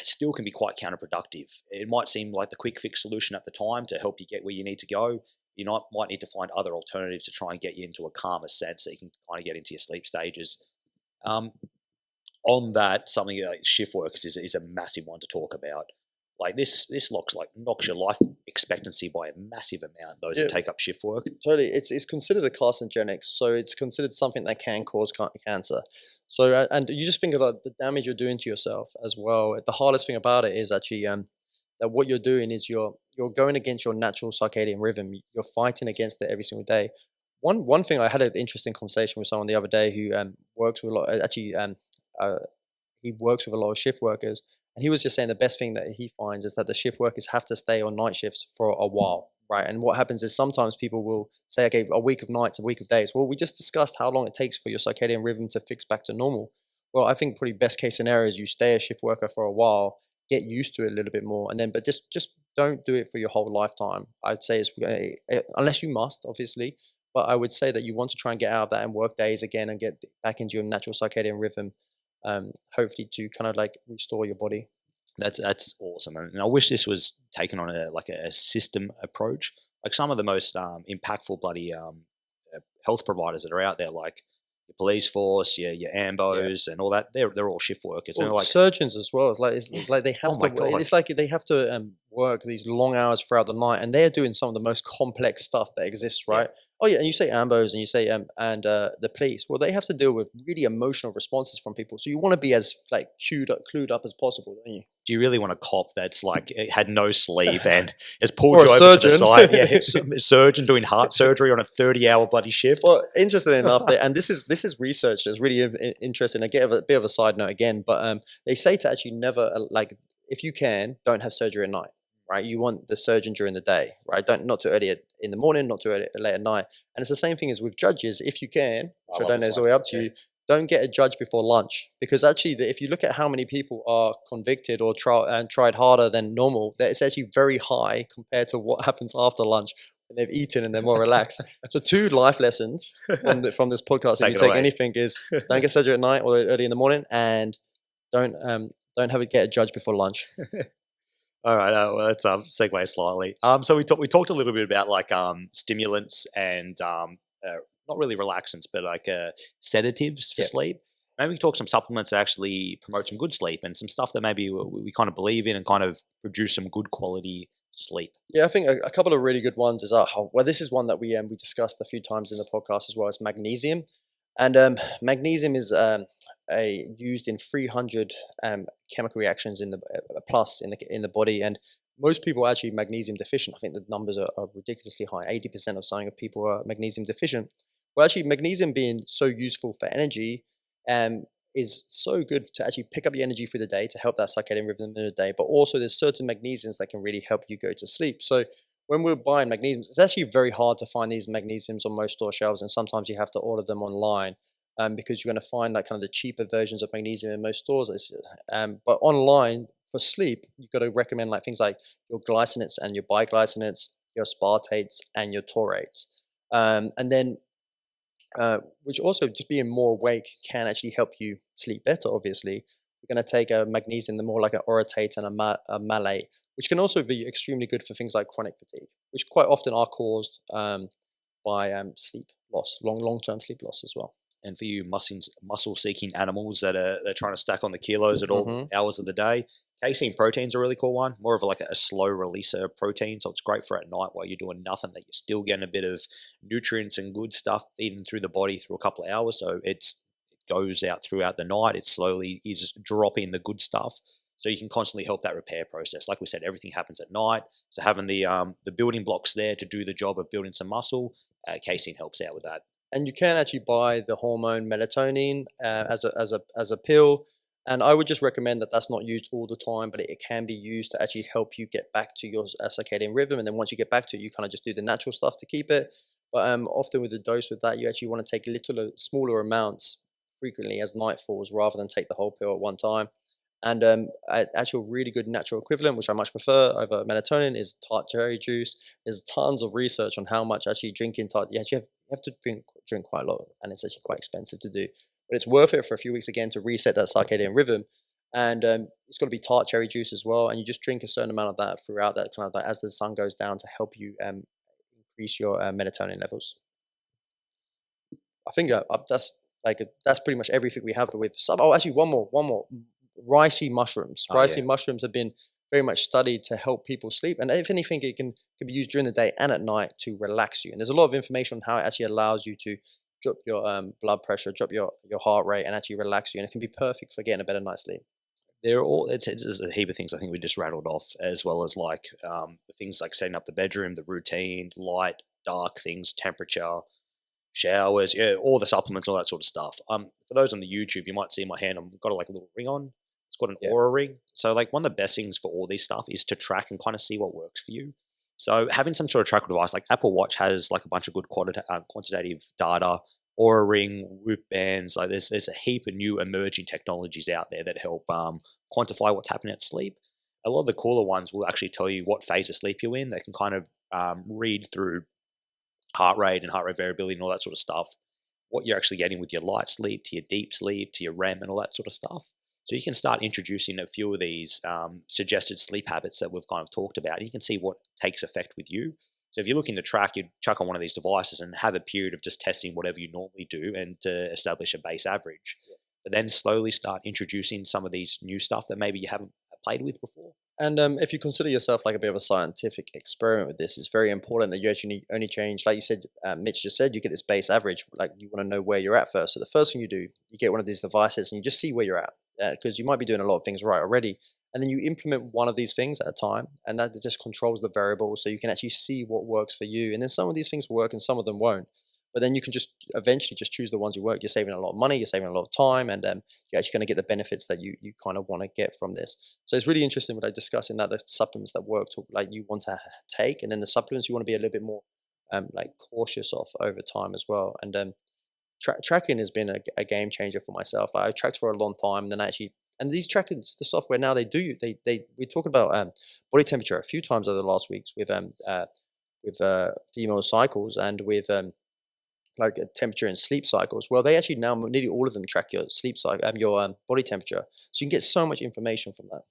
It still can be quite counterproductive. It might seem like the quick fix solution at the time to help you get where you need to go. You might need to find other alternatives to try and get you into a calmer sense so you can kind of get into your sleep stages. Um, on that, something like shift workers is a massive one to talk about. Like this knocks your life expectancy by a massive amount. Those Yeah, that take up shift work. totally. It's considered a carcinogenic, so it's considered something that can cause cancer. So and you just think about the damage you're doing to yourself as well. The hardest thing about it is actually that what you're doing is you're going against your natural circadian rhythm. You're fighting against it every single day. One thing, I had an interesting conversation with someone the other day who works with a lot. Actually, uh, he works with a lot of shift workers, and he was just saying the best thing that he finds is that the shift workers have to stay on night shifts for a while, right? And what happens is sometimes people will say, okay, a week of nights, a week of days. Well, we just discussed how long it takes for your circadian rhythm to fix back to normal. Well, I think pretty best case scenario is you stay a shift worker for a while, get used to it a little bit more, and then but just don't do it for your whole lifetime. I'd say it's unless you must, obviously. But I would say that you want to try and get out of that and work days again and get back into your natural circadian rhythm, hopefully to kind of like restore your body. That's awesome, and I wish this was taken on a system approach. Like some of the most impactful bloody health providers that are out there, like your police force, your Yeah. ambos, and all that. They're all shift workers, and Well, they're like, surgeons as well. It's like they have oh my to. god, It's like they have to work these long hours throughout the night, and they are doing some of the most complex stuff that exists, yeah. right? Oh yeah, and you say ambos, and you say and the police. Well, they have to deal with really emotional responses from people, so you want to be as like clued up as possible, don't you? Do you really want a cop that's like had no sleep and has pulled Or a you over to the surgeon. side? Yeah, surgeon doing heart surgery on a 30-hour bloody shift. Well, interesting enough, and this is research that's really interesting. I get a bit of a side note again, but they say to actually never like if you can, don't have surgery at night, right? You want the surgeon during the day, right? Don't not too early in the morning, not too early, late at night. And it's the same thing as with judges. If you can, I which I love don't know, this it's all one. the way up to Yeah. you. Don't get a judge before lunch because actually, if you look at how many people are convicted or tried harder than normal, that it's actually very high compared to what happens after lunch when they've eaten and they're more relaxed. So, two life lessons from this podcast, if Take you it take away. anything, is don't get surgery at night or early in the morning, and don't have it get a judge before lunch. All right, well, let's segue slightly. So we talked a little bit about like stimulants and not really relaxants, but like sedatives for Yeah. sleep. Maybe we can talk some supplements that actually promote some good sleep and some stuff that maybe we kind of believe in and kind of produce some good quality sleep. Yeah, I think a couple of really good ones is well, this is one that we discussed a few times in the podcast as well. It's magnesium, and magnesium is used in 300 chemical reactions in the plus in the body, and most people are actually magnesium deficient. I think the numbers are ridiculously high. 80% of saying of people are magnesium deficient. Well, actually, magnesium being so useful for energy, um, is so good to actually pick up your energy through the day to help that circadian rhythm in the day. But also, there's certain magnesiums that can really help you go to sleep. So when we're buying magnesiums, it's actually very hard to find these magnesiums on most store shelves, and sometimes you have to order them online. Because you're going to find like kind of the cheaper versions of magnesium in most stores. But online for sleep, you've got to recommend like things like your glycinates and your biglycinates, your spartates and your taurates. And then which also just being more awake can actually help you sleep better. Obviously, you're going to take a magnesium, the more like an orotate and a malate, which can also be extremely good for things like chronic fatigue, which quite often are caused by sleep loss, long-term sleep loss as well. And for you muscle seeking animals that are they're trying to stack on the kilos at all Hmm. hours of the day, casein protein's a really cool one. More of like a slow releaser protein, so it's great for at night while you're doing nothing. That you're still getting a bit of nutrients and good stuff feeding through the body through a couple of hours. So it goes out throughout the night. It slowly is dropping the good stuff. So you can constantly help that repair process. Like we said, everything happens at night. So having the building blocks there to do the job of building some muscle, casein helps out with that. And you can actually buy the hormone melatonin as a pill. And I would just recommend that that's not used all the time, but it can be used to actually help you get back to your circadian rhythm. And then once you get back to it, you kind of just do the natural stuff to keep it. But often with the dose with that, you actually want to take smaller amounts frequently as night falls, rather than take the whole pill at one time. And actual really good natural equivalent, which I much prefer over melatonin, is tart cherry juice. There's tons of research on how much actually drinking tart. Yeah, you have to drink quite a lot, and it's actually quite expensive to do. But it's worth it for a few weeks again to reset that circadian rhythm. And it's got to be tart cherry juice as well. And you just drink a certain amount of that throughout that kind of like as the sun goes down to help you increase your melatonin levels. I think that's pretty much everything we have with some. Oh, actually, one more. Ricey mushrooms. Oh yeah. Ricey mushrooms have been very much studied to help people sleep, and if anything, it can be used during the day and at night to relax you. And there's a lot of information on how it actually allows you to drop your blood pressure, drop your heart rate, and actually relax you. And it can be perfect for getting a better night's sleep. They're all it's a heap of things I think we just rattled off, as well as like the things like setting up the bedroom, the routine, light, dark things, temperature, showers, yeah, all the supplements, all that sort of stuff. For those on the YouTube, you might see my hand. I've got like a little ring on. It's got an Yeah. Oura ring. So like one of the best things for all this stuff is to track and kind of see what works for you. So having some sort of trackable device, like Apple Watch has like a bunch of good quantitative data. Oura ring, Whoop bands, like there's a heap of new emerging technologies out there that help quantify what's happening at sleep. A lot of the cooler ones will actually tell you what phase of sleep you're in. They can kind of read through heart rate and heart rate variability and all that sort of stuff, what you're actually getting with your light sleep, to your deep sleep, to your REM and all that sort of stuff. So you can start introducing a few of these suggested sleep habits that we've kind of talked about. You can see what takes effect with you. So if you're looking to track, you'd chuck on one of these devices and have a period of just testing whatever you normally do and to establish a base average. But then slowly start introducing some of these new stuff that maybe you haven't played with before. And if you consider yourself like a bit of a scientific experiment with this, it's very important that you actually only change, like you said, Mitch just said, you get this base average. Like you want to know where you're at first. So the first thing you do, you get one of these devices and you just see where you're at, because you might be doing a lot of things right already. And then you implement one of these things at a time, and that just controls the variables, so you can actually see what works for you. And then some of these things will work and some of them won't. But then you can just eventually just choose the ones you work. You're saving a lot of money, you're saving a lot of time, and you're actually going to get the benefits that you kind of want to get from this. So it's really interesting what I discuss in that the supplements that work to like you want to take, and then the supplements you want to be a little bit more like cautious of over time as well. And tracking has been a game changer for myself. Like I tracked for a long time, and then actually, and these trackings, the software now we talk about body temperature a few times over the last weeks with female cycles and with like temperature and sleep cycles. Well, they actually now nearly all of them track your sleep cycle, your body temperature, so you can get so much information from that.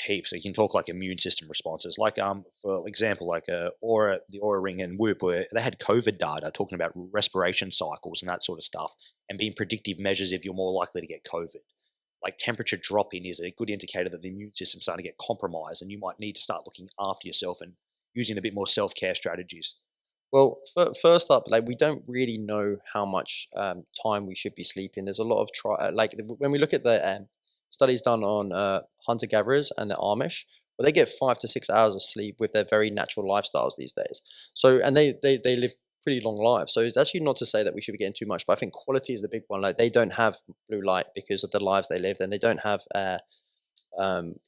Heaps. So you can talk like immune system responses. Like for example, like Aura, the Aura Ring and Whoop, where they had COVID data talking about respiration cycles and that sort of stuff, and being predictive measures if you're more likely to get COVID. Like temperature dropping is a good indicator that the immune system's starting to get compromised, and you might need to start looking after yourself and using a bit more self care strategies. Well, first up, like we don't really know how much time we should be sleeping. There's a lot of when we look at the studies done on hunter gatherers and the Amish, well, they get 5 to 6 hours of sleep with their very natural lifestyles these days. So, and they live pretty long lives. So it's actually not to say that we should be getting too much, but I think quality is the big one. Like they don't have blue light because of the lives they live, and they don't have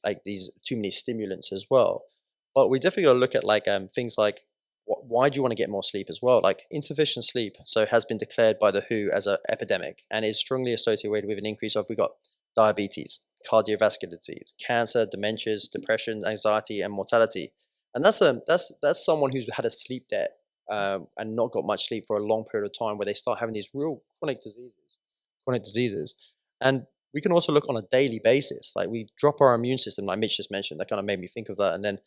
like these too many stimulants as well. But we definitely got to look at like things like why do you want to get more sleep as well? Like insufficient sleep, so has been declared by the WHO as an epidemic and is strongly associated with an increase of we got diabetes, cardiovascular disease, cancer, dementias, depression, anxiety, and mortality. And that's someone who's had a sleep debt and not got much sleep for a long period of time, where they start having these real chronic diseases. And we can also look on a daily basis. Like we drop our immune system, like Mitch just mentioned. That kind of made me think of that. And then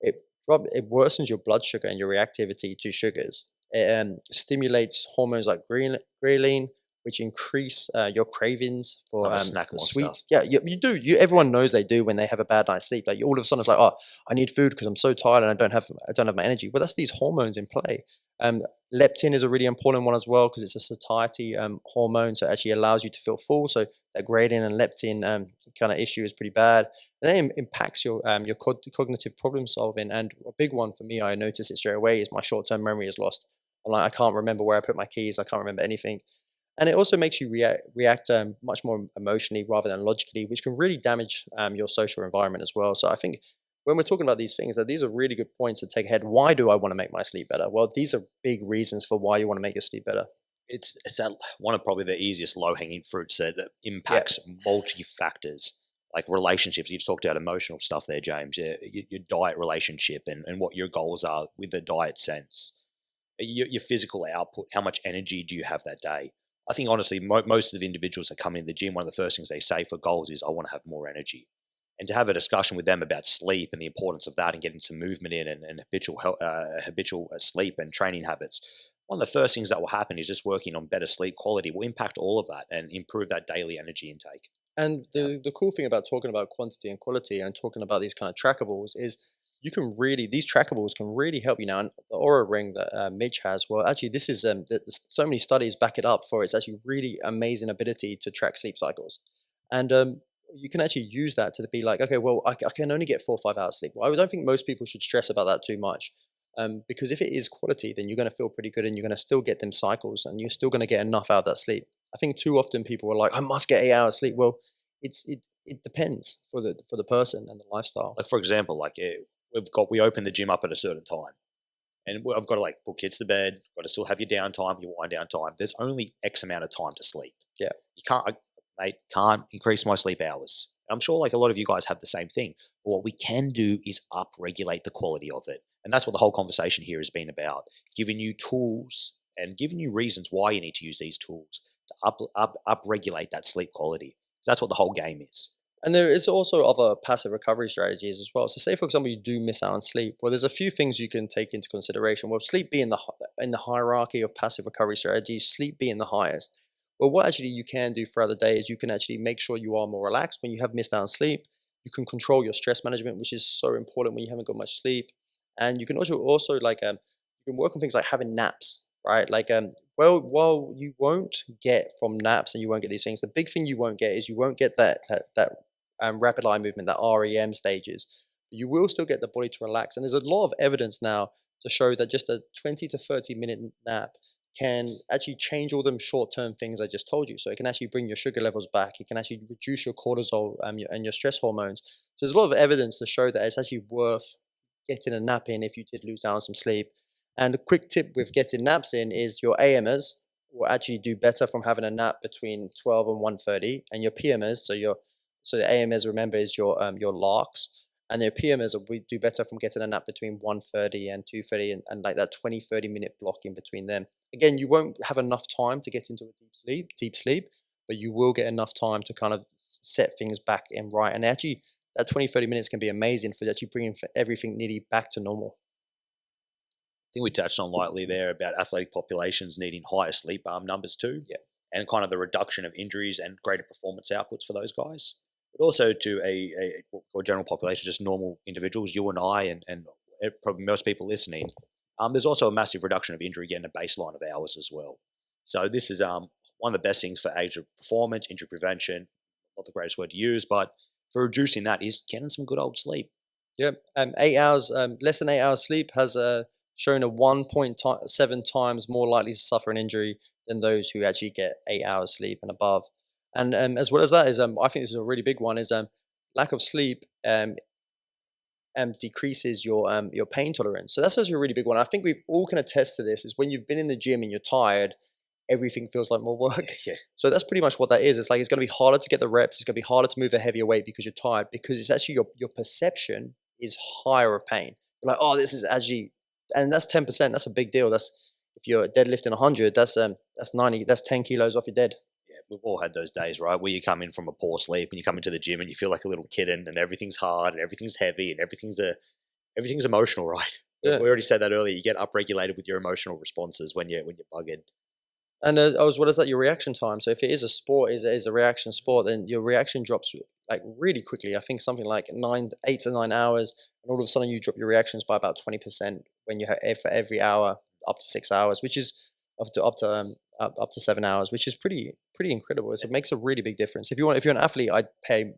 it worsens your blood sugar and your reactivity to sugars. It stimulates hormones like ghrelin, which increase your cravings I'm for a snack monster. sweets. Yeah, you do. Everyone knows they do when they have a bad night's sleep. Like all of a sudden, it's like, oh, I need food because I'm so tired and I don't have my energy. Well, that's these hormones in play. Um, Leptin is a really important one as well because it's a satiety hormone, so it actually allows you to feel full. So that gradient and leptin kind of issue is pretty bad. And then it impacts your cognitive problem solving. And a big one for me, I notice it straight away, is my short term memory is lost. I'm like, I can't remember where I put my keys. I can't remember anything. And it also makes you react much more emotionally rather than logically, which can really damage your social environment as well. So I think when we're talking about these things, that these are really good points to take ahead. Why do I want to make my sleep better? Well, these are big reasons for why you want to make your sleep better. It's that one of probably the easiest low hanging fruits that Yeah. impacts multi factors, like relationships. You just talked about emotional stuff there, James. Your diet relationship and what your goals are with the diet sense. Your physical output, how much energy do you have that day? I think honestly, most of the individuals that come in the gym, one of the first things they say for goals is, I want to have more energy. And to have a discussion with them about sleep and the importance of that and getting some movement in and habitual sleep and training habits, one of the first things that will happen is just working on better sleep quality will impact all of that and improve that daily energy intake. And Yeah. the cool thing about talking about quantity and quality and talking about these kind of trackables is you can really, these trackables can really help you now. And the Aura ring that Mitch has, well, actually, this is so many studies back it up for its actually really amazing ability to track sleep cycles. And you can actually use that to be like, okay, well, I can only get 4 or 5 hours sleep. Well, I don't think most people should stress about that too much. Because if it is quality, then you're going to feel pretty good and you're going to still get them cycles and you're still going to get enough out of that sleep. I think too often people are like, I must get 8 hours sleep. Well, it depends for the person and the lifestyle. Like for example, we open the gym up at a certain time, and I've got to like put kids to bed. Got to still have your downtime, your wind down time. There's only X amount of time to sleep. Yeah. You mate, can't increase my sleep hours. I'm sure like a lot of you guys have the same thing. But what we can do is up regulate the quality of it. And that's what the whole conversation here has been about, giving you tools and giving you reasons why you need to use these tools to up regulate that sleep quality. So that's what the whole game is. And there is also other passive recovery strategies as well. So, say for example, you do miss out on sleep. Well, there's a few things you can take into consideration. Well, sleep being in the hierarchy of passive recovery strategies, sleep being the highest. Well, what actually you can do throughout the day is you can actually make sure you are more relaxed when you have missed out on sleep. You can control your stress management, which is so important when you haven't got much sleep. And you can also like you can work on things like having naps, right? Like well, while you won't get from naps and you won't get these things, the big thing you won't get is you won't get that rapid eye movement, that REM stages. You will still get the body to relax. And there's a lot of evidence now to show that just a 20 to 30-minute nap can actually change all them short-term things I just told you. So it can actually bring your sugar levels back. It can actually reduce your cortisol and your stress hormones. So there's a lot of evidence to show that it's actually worth getting a nap in if you did lose out on some sleep. And a quick tip with getting naps in is your AMers will actually do better from having a nap between 12 and 1:30, and your PMers, so the AMers, remember, is your larks, and your PMers will do better from getting a nap between 1:30 and 2:30, and like that 20-30 minute block in between them. Again, you won't have enough time to get into a deep sleep, but you will get enough time to kind of set things back in right. And actually, that 20-30 minutes can be amazing for actually bringing everything nearly back to normal. I think we touched on lightly there about athletic populations needing higher sleep numbers too, Yeah. and kind of the reduction of injuries and greater performance outputs for those guys. But also to or general population, just normal individuals, you and I, and probably most people listening. There's also a massive reduction of injury, getting a baseline of hours as well. So this is one of the best things for age of performance, injury prevention. Not the greatest word to use, but for reducing that is getting some good old sleep. Yep. 8 hours, less than 8 hours sleep has shown a 1.7 times more likely to suffer an injury than those who actually get 8 hours sleep and above. And as well as that is, I think this is a really big one, is lack of sleep decreases your pain tolerance. So that's also a really big one. I think we've all can attest to this. Is when you've been in the gym and you're tired, everything feels like more work. Yeah. So that's pretty much what that is. It's like it's going to be harder to get the reps. It's going to be harder to move a heavier weight because you're tired. Because it's actually your perception is higher of pain. You're like, oh, this is actually, and that's 10%. That's a big deal. That's if you're deadlifting 100, that's 90. That's 10 kilos off your dead. Yeah, we've all had those days, right? Where you come in from a poor sleep and you come into the gym and you feel like a little kitten and everything's hard and everything's heavy and everything's emotional, right? We Yeah. already said that earlier. You get upregulated with your emotional responses when you're buggered. And as well as that, your reaction time. So if it is a sport, is a reaction sport, then your reaction drops like really quickly. I think something like 8 to 9 hours, and all of a sudden you drop your reactions by about 20% when you have for every hour up to 6 hours, which is up to 7 hours, which is pretty incredible. So it makes a really big difference. If you're an athlete, I'd pay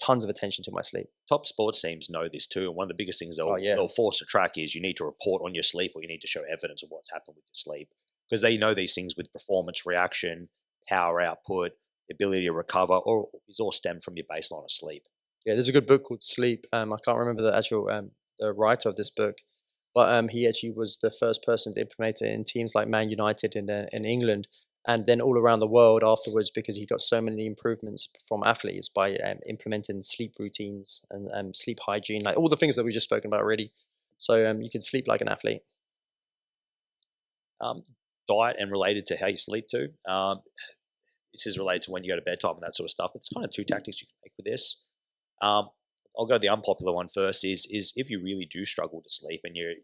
tons of attention to my sleep. Top sports teams know this too, and one of the biggest things Oh yeah, they'll force to track is you need to report on your sleep, or you need to show evidence of what's happened with your sleep, because they know these things with performance, reaction, power output, the ability to recover, or is all stemmed from your baseline of sleep. yeah. There's a good book called Sleep. I can't remember the actual the writer of this book, but he actually was the first person to implement it in teams like Man United in England, and then all around the world afterwards, because he got so many improvements from athletes by implementing sleep routines and sleep hygiene, like all the things that we've just spoken about already. So you can sleep like an athlete. Um, Diet and related to how you sleep too. This is related to when you go to bedtime and that sort of stuff. But there's kind of two tactics you can make with this. Um, I'll go the unpopular one first. Is if you really do struggle to sleep and you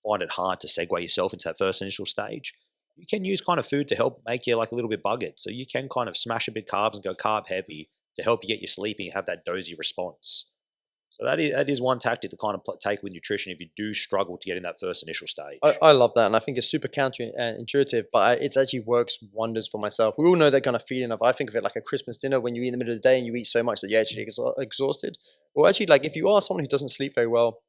find it hard to segue yourself into that first initial stage, you can use kind of food to help make you like a little bit buggered. So you can kind of smash a bit carbs and go carb heavy to help you get you sleeping and have that dozy response. So that is one tactic to kind of take with nutrition if you do struggle to get in that first initial stage. I love that, and I think it's super counterintuitive, but it actually works wonders for myself. We all know that kind of feeling of, I think of it like a Christmas dinner when you eat in the middle of the day and you eat so much that you're actually exhausted. Well, actually, like if you are someone who doesn't sleep very well,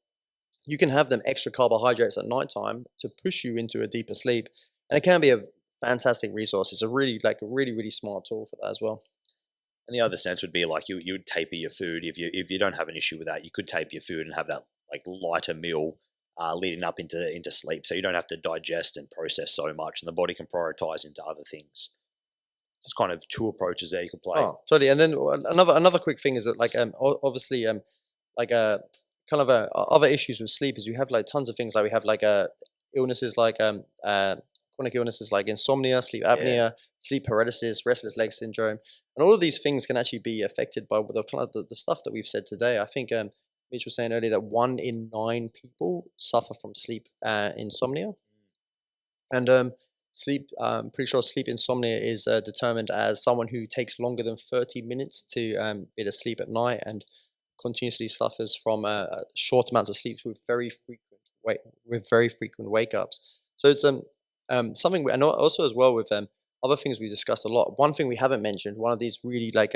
you can have them extra carbohydrates at nighttime to push you into a deeper sleep, and it can be a fantastic resource. It's a really smart tool for that as well. And the other sense would be like you would taper your food if you don't have an issue with that. You could taper your food and have that like lighter meal leading up into sleep, so you don't have to digest and process so much, and the body can prioritize into other things. There's kind of two approaches there you could play. Oh, totally. And then another quick thing is that like obviously like kind of other issues with sleep is we have like tons of things, like we have like illnesses like chronic illnesses like insomnia, sleep Yeah, apnea, sleep paralysis, restless leg syndrome, and all of these things can actually be affected by the kind of the stuff that we've said today. I think Mitch was saying earlier that 1 in 9 people suffer from sleep insomnia, and sleep. Pretty sure sleep insomnia is determined as someone who takes longer than 30 minutes to be to sleep at night and continuously suffers from short amounts of sleep with very frequent wake ups. So it's something and also as well with other things we discussed a lot. One thing we haven't mentioned, one of these really like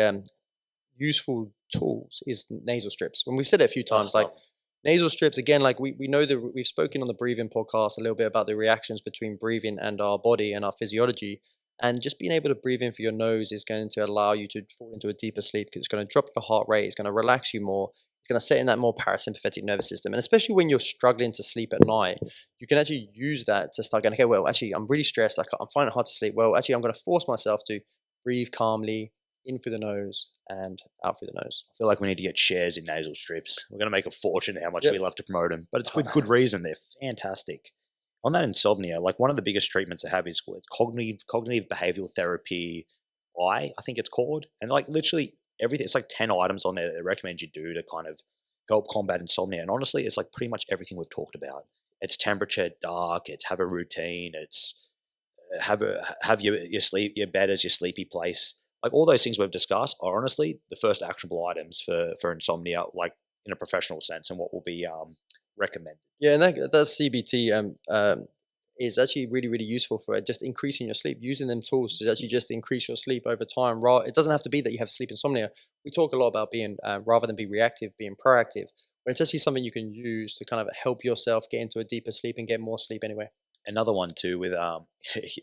useful tools is nasal strips. When we've said it a few times, like uh-huh. nasal strips, again, like we know that we've spoken on the breathing podcast a little bit about the reactions between breathing and our body and our physiology. And just being able to breathe in for your nose is going to allow you to fall into a deeper sleep, because it's going to drop your heart rate, it's going to relax you more, it's going to set in that more parasympathetic nervous system. And especially when you're struggling to sleep at night, you can actually use that to start going, okay, well, actually, I'm really stressed, I'm finding it hard to sleep. Well, actually, I'm going to force myself to breathe calmly, in through the nose and out through the nose. I feel like we need to get shares in nasal strips. We're going to make a fortune how much Yep. we love to promote them, but it's with good reason. They're fantastic. On that insomnia, like one of the biggest treatments I have is cognitive behavioral therapy. I think it's called, and like literally everything. It's like 10 items on there that they recommend you do to kind of help combat insomnia. And honestly, it's like pretty much everything we've talked about. It's temperature, dark. It's have a routine. It's have your sleep your bed as your sleepy place. Like all those things we've discussed are honestly the first actionable items for insomnia, like in a professional sense, and what will be recommended. Yeah, and that CBT is actually really useful for just increasing your sleep. Using them tools to actually just increase your sleep over time. It doesn't have to be that you have sleep insomnia. We talk a lot about being rather than be reactive, being proactive. But it's actually something you can use to kind of help yourself get into a deeper sleep and get more sleep anyway. Another one too with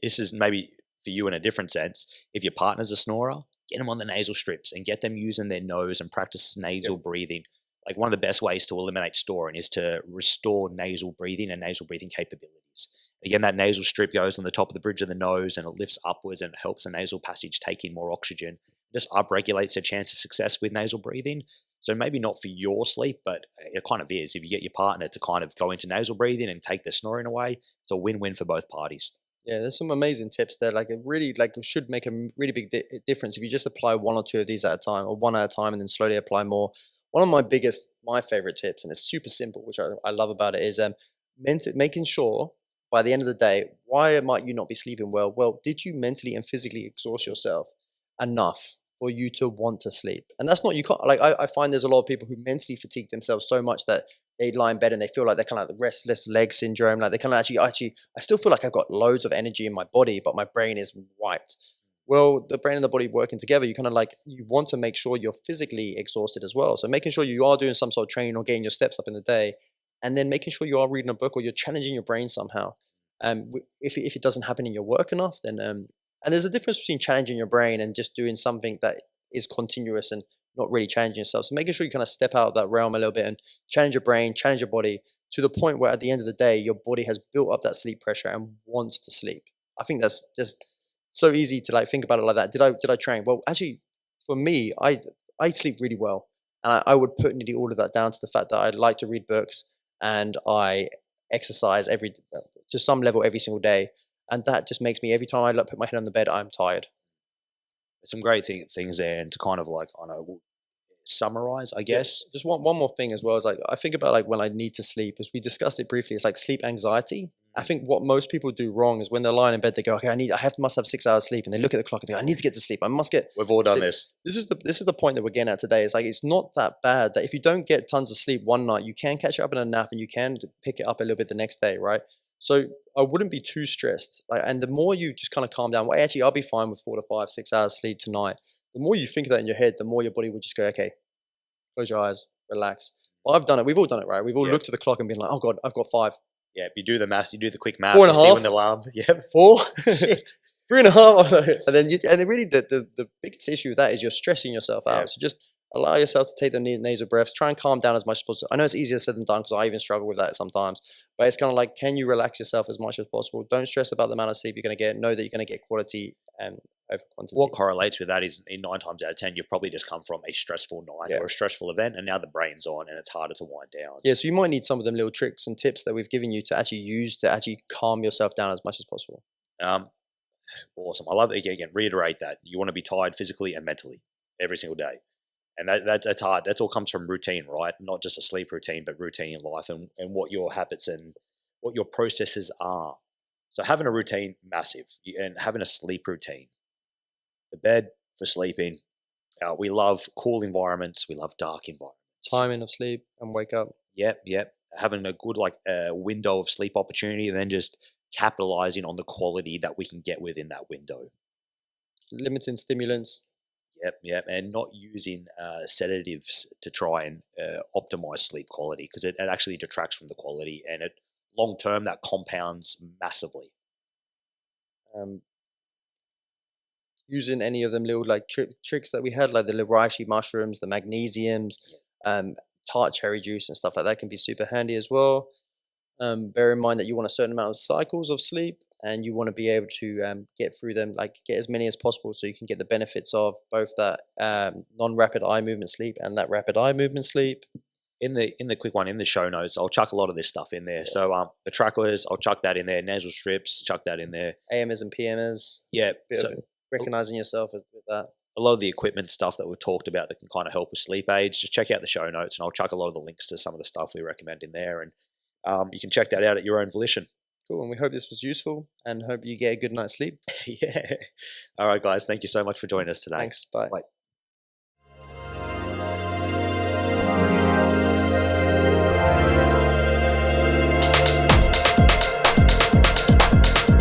this is maybe for you in a different sense. If your partner's a snorer, get them on the nasal strips and get them using their nose and practice nasal breathing. Like one of the best ways to eliminate snoring is to restore nasal breathing and nasal breathing capabilities. Again, that nasal strip goes on the top of the bridge of the nose and it lifts upwards and it helps the nasal passage take in more oxygen. It just upregulates the chance of success with nasal breathing. So maybe not for your sleep, but it kind of is. If you get your partner to kind of go into nasal breathing and take the snoring away, it's a win-win for both parties. Yeah, there's some amazing tips there. Like it really like should make a really big difference if you just apply one or two of these at a time, or one at a time, and then slowly apply more. One of my favorite tips, and it's super simple, which I love about it, is making sure by the end of the day, why might you not be sleeping well? Well, did you mentally and physically exhaust yourself enough for you to want to sleep? And that's not, you can't, like, I find there's a lot of people who mentally fatigue themselves so much that they lie in bed and they feel like they're kind of like the restless leg syndrome. Like they kind of actually, I still feel like I've got loads of energy in my body, but my brain is wiped. Well, the brain and the body working together, you kind of like, you want to make sure you're physically exhausted as well. So making sure you are doing some sort of training or getting your steps up in the day, and then making sure you are reading a book or you're challenging your brain somehow. If it doesn't happen in your work enough, then and there's a difference between challenging your brain and just doing something that is continuous and not really challenging yourself. So making sure you kind of step out of that realm a little bit and challenge your brain, challenge your body to the point where at the end of the day, your body has built up that sleep pressure and wants to sleep. I think that's just so easy to like think about it like that. Did I train? Well, actually, for me, I sleep really well, and I would put nearly all of that down to the fact that I like to read books and I exercise to some level every single day, and that just makes me every time I like put my head on the bed, I'm tired. Some great things there, and to kind of like, I don't know, summarize, I Yeah, guess. just one more thing as well is like I think about like when I need to sleep, as we discussed it briefly, it's like sleep anxiety. I think what most people do wrong is when they're lying in bed, they go, okay, must have 6 hours sleep, and they look at the clock and they go, I need to get to sleep. I must get. We've all done sleep. this. This is the point that we're getting at today. It's like it's not that bad that if you don't get tons of sleep one night, you can catch it up in a nap and you can pick it up a little bit the next day, right? So I wouldn't be too stressed. Like, and the more you just kind of calm down, well, actually, I'll be fine with 4 to 5, 6 hours sleep tonight. The more you think of that in your head, the more your body will just go, okay, close your eyes, relax. Well, I've done it. We've all done it, right? We've all Yeah. looked at the clock and been like, oh God, I've got 5. Yeah, if you do the maths, you do the quick maths, 4 and you a see half. when the alarm. Yep. 4. Shit. 3.5. And then really the biggest issue with that is you're stressing yourself out. Yeah. So just allow yourself to take the nasal breaths, try and calm down as much as possible. I know it's easier said than done because I even struggle with that sometimes, but it's kind of like, can you relax yourself as much as possible? Don't stress about the amount of sleep you're going to get. Know that you're going to get quality over quantity. What correlates with that is in 9 times out of 10, you've probably just come from a stressful night or a stressful event, and now the brain's on and it's harder to wind down. Yeah, so you might need some of them little tricks and tips that we've given you to actually use to actually calm yourself down as much as possible. Awesome. I love it. Again, reiterate that. You want to be tired physically and mentally every single day. And that's hard. That all comes from routine, right? Not just a sleep routine, but routine in life and what your habits and what your processes are. So having a routine, massive. And having a sleep routine. The bed for sleeping. We love cool environments. We love dark environments. Timing of sleep and wake up. Yep. Having a good window of sleep opportunity, and then just capitalizing on the quality that we can get within that window. Limiting stimulants. Yep, and not using sedatives to try and optimize sleep quality, because it actually detracts from the quality, and it long term that compounds massively. Using any of them little like tricks that we had, like the reishi mushrooms, the magnesiums, tart cherry juice and stuff like that can be super handy as well. Bear in mind that you want a certain amount of cycles of sleep, and you want to be able to get through them, like get as many as possible, so you can get the benefits of both that non-rapid eye movement sleep and that rapid eye movement sleep. In the quick one in the show notes, I'll chuck a lot of this stuff in there. So the trackers, I'll chuck that in there. Nasal strips, chuck that in there. AMers and PMers. Yeah. So recognizing yourself with that. A lot of the equipment stuff that we've talked about that can kind of help with sleep aids, just check out the show notes, and I'll chuck a lot of the links to some of the stuff we recommend in there, and you can check that out at your own volition. Cool, and we hope this was useful, and hope you get a good night's sleep. Yeah. All right, guys. Thank you so much for joining us today. Thanks. Bye. Bye.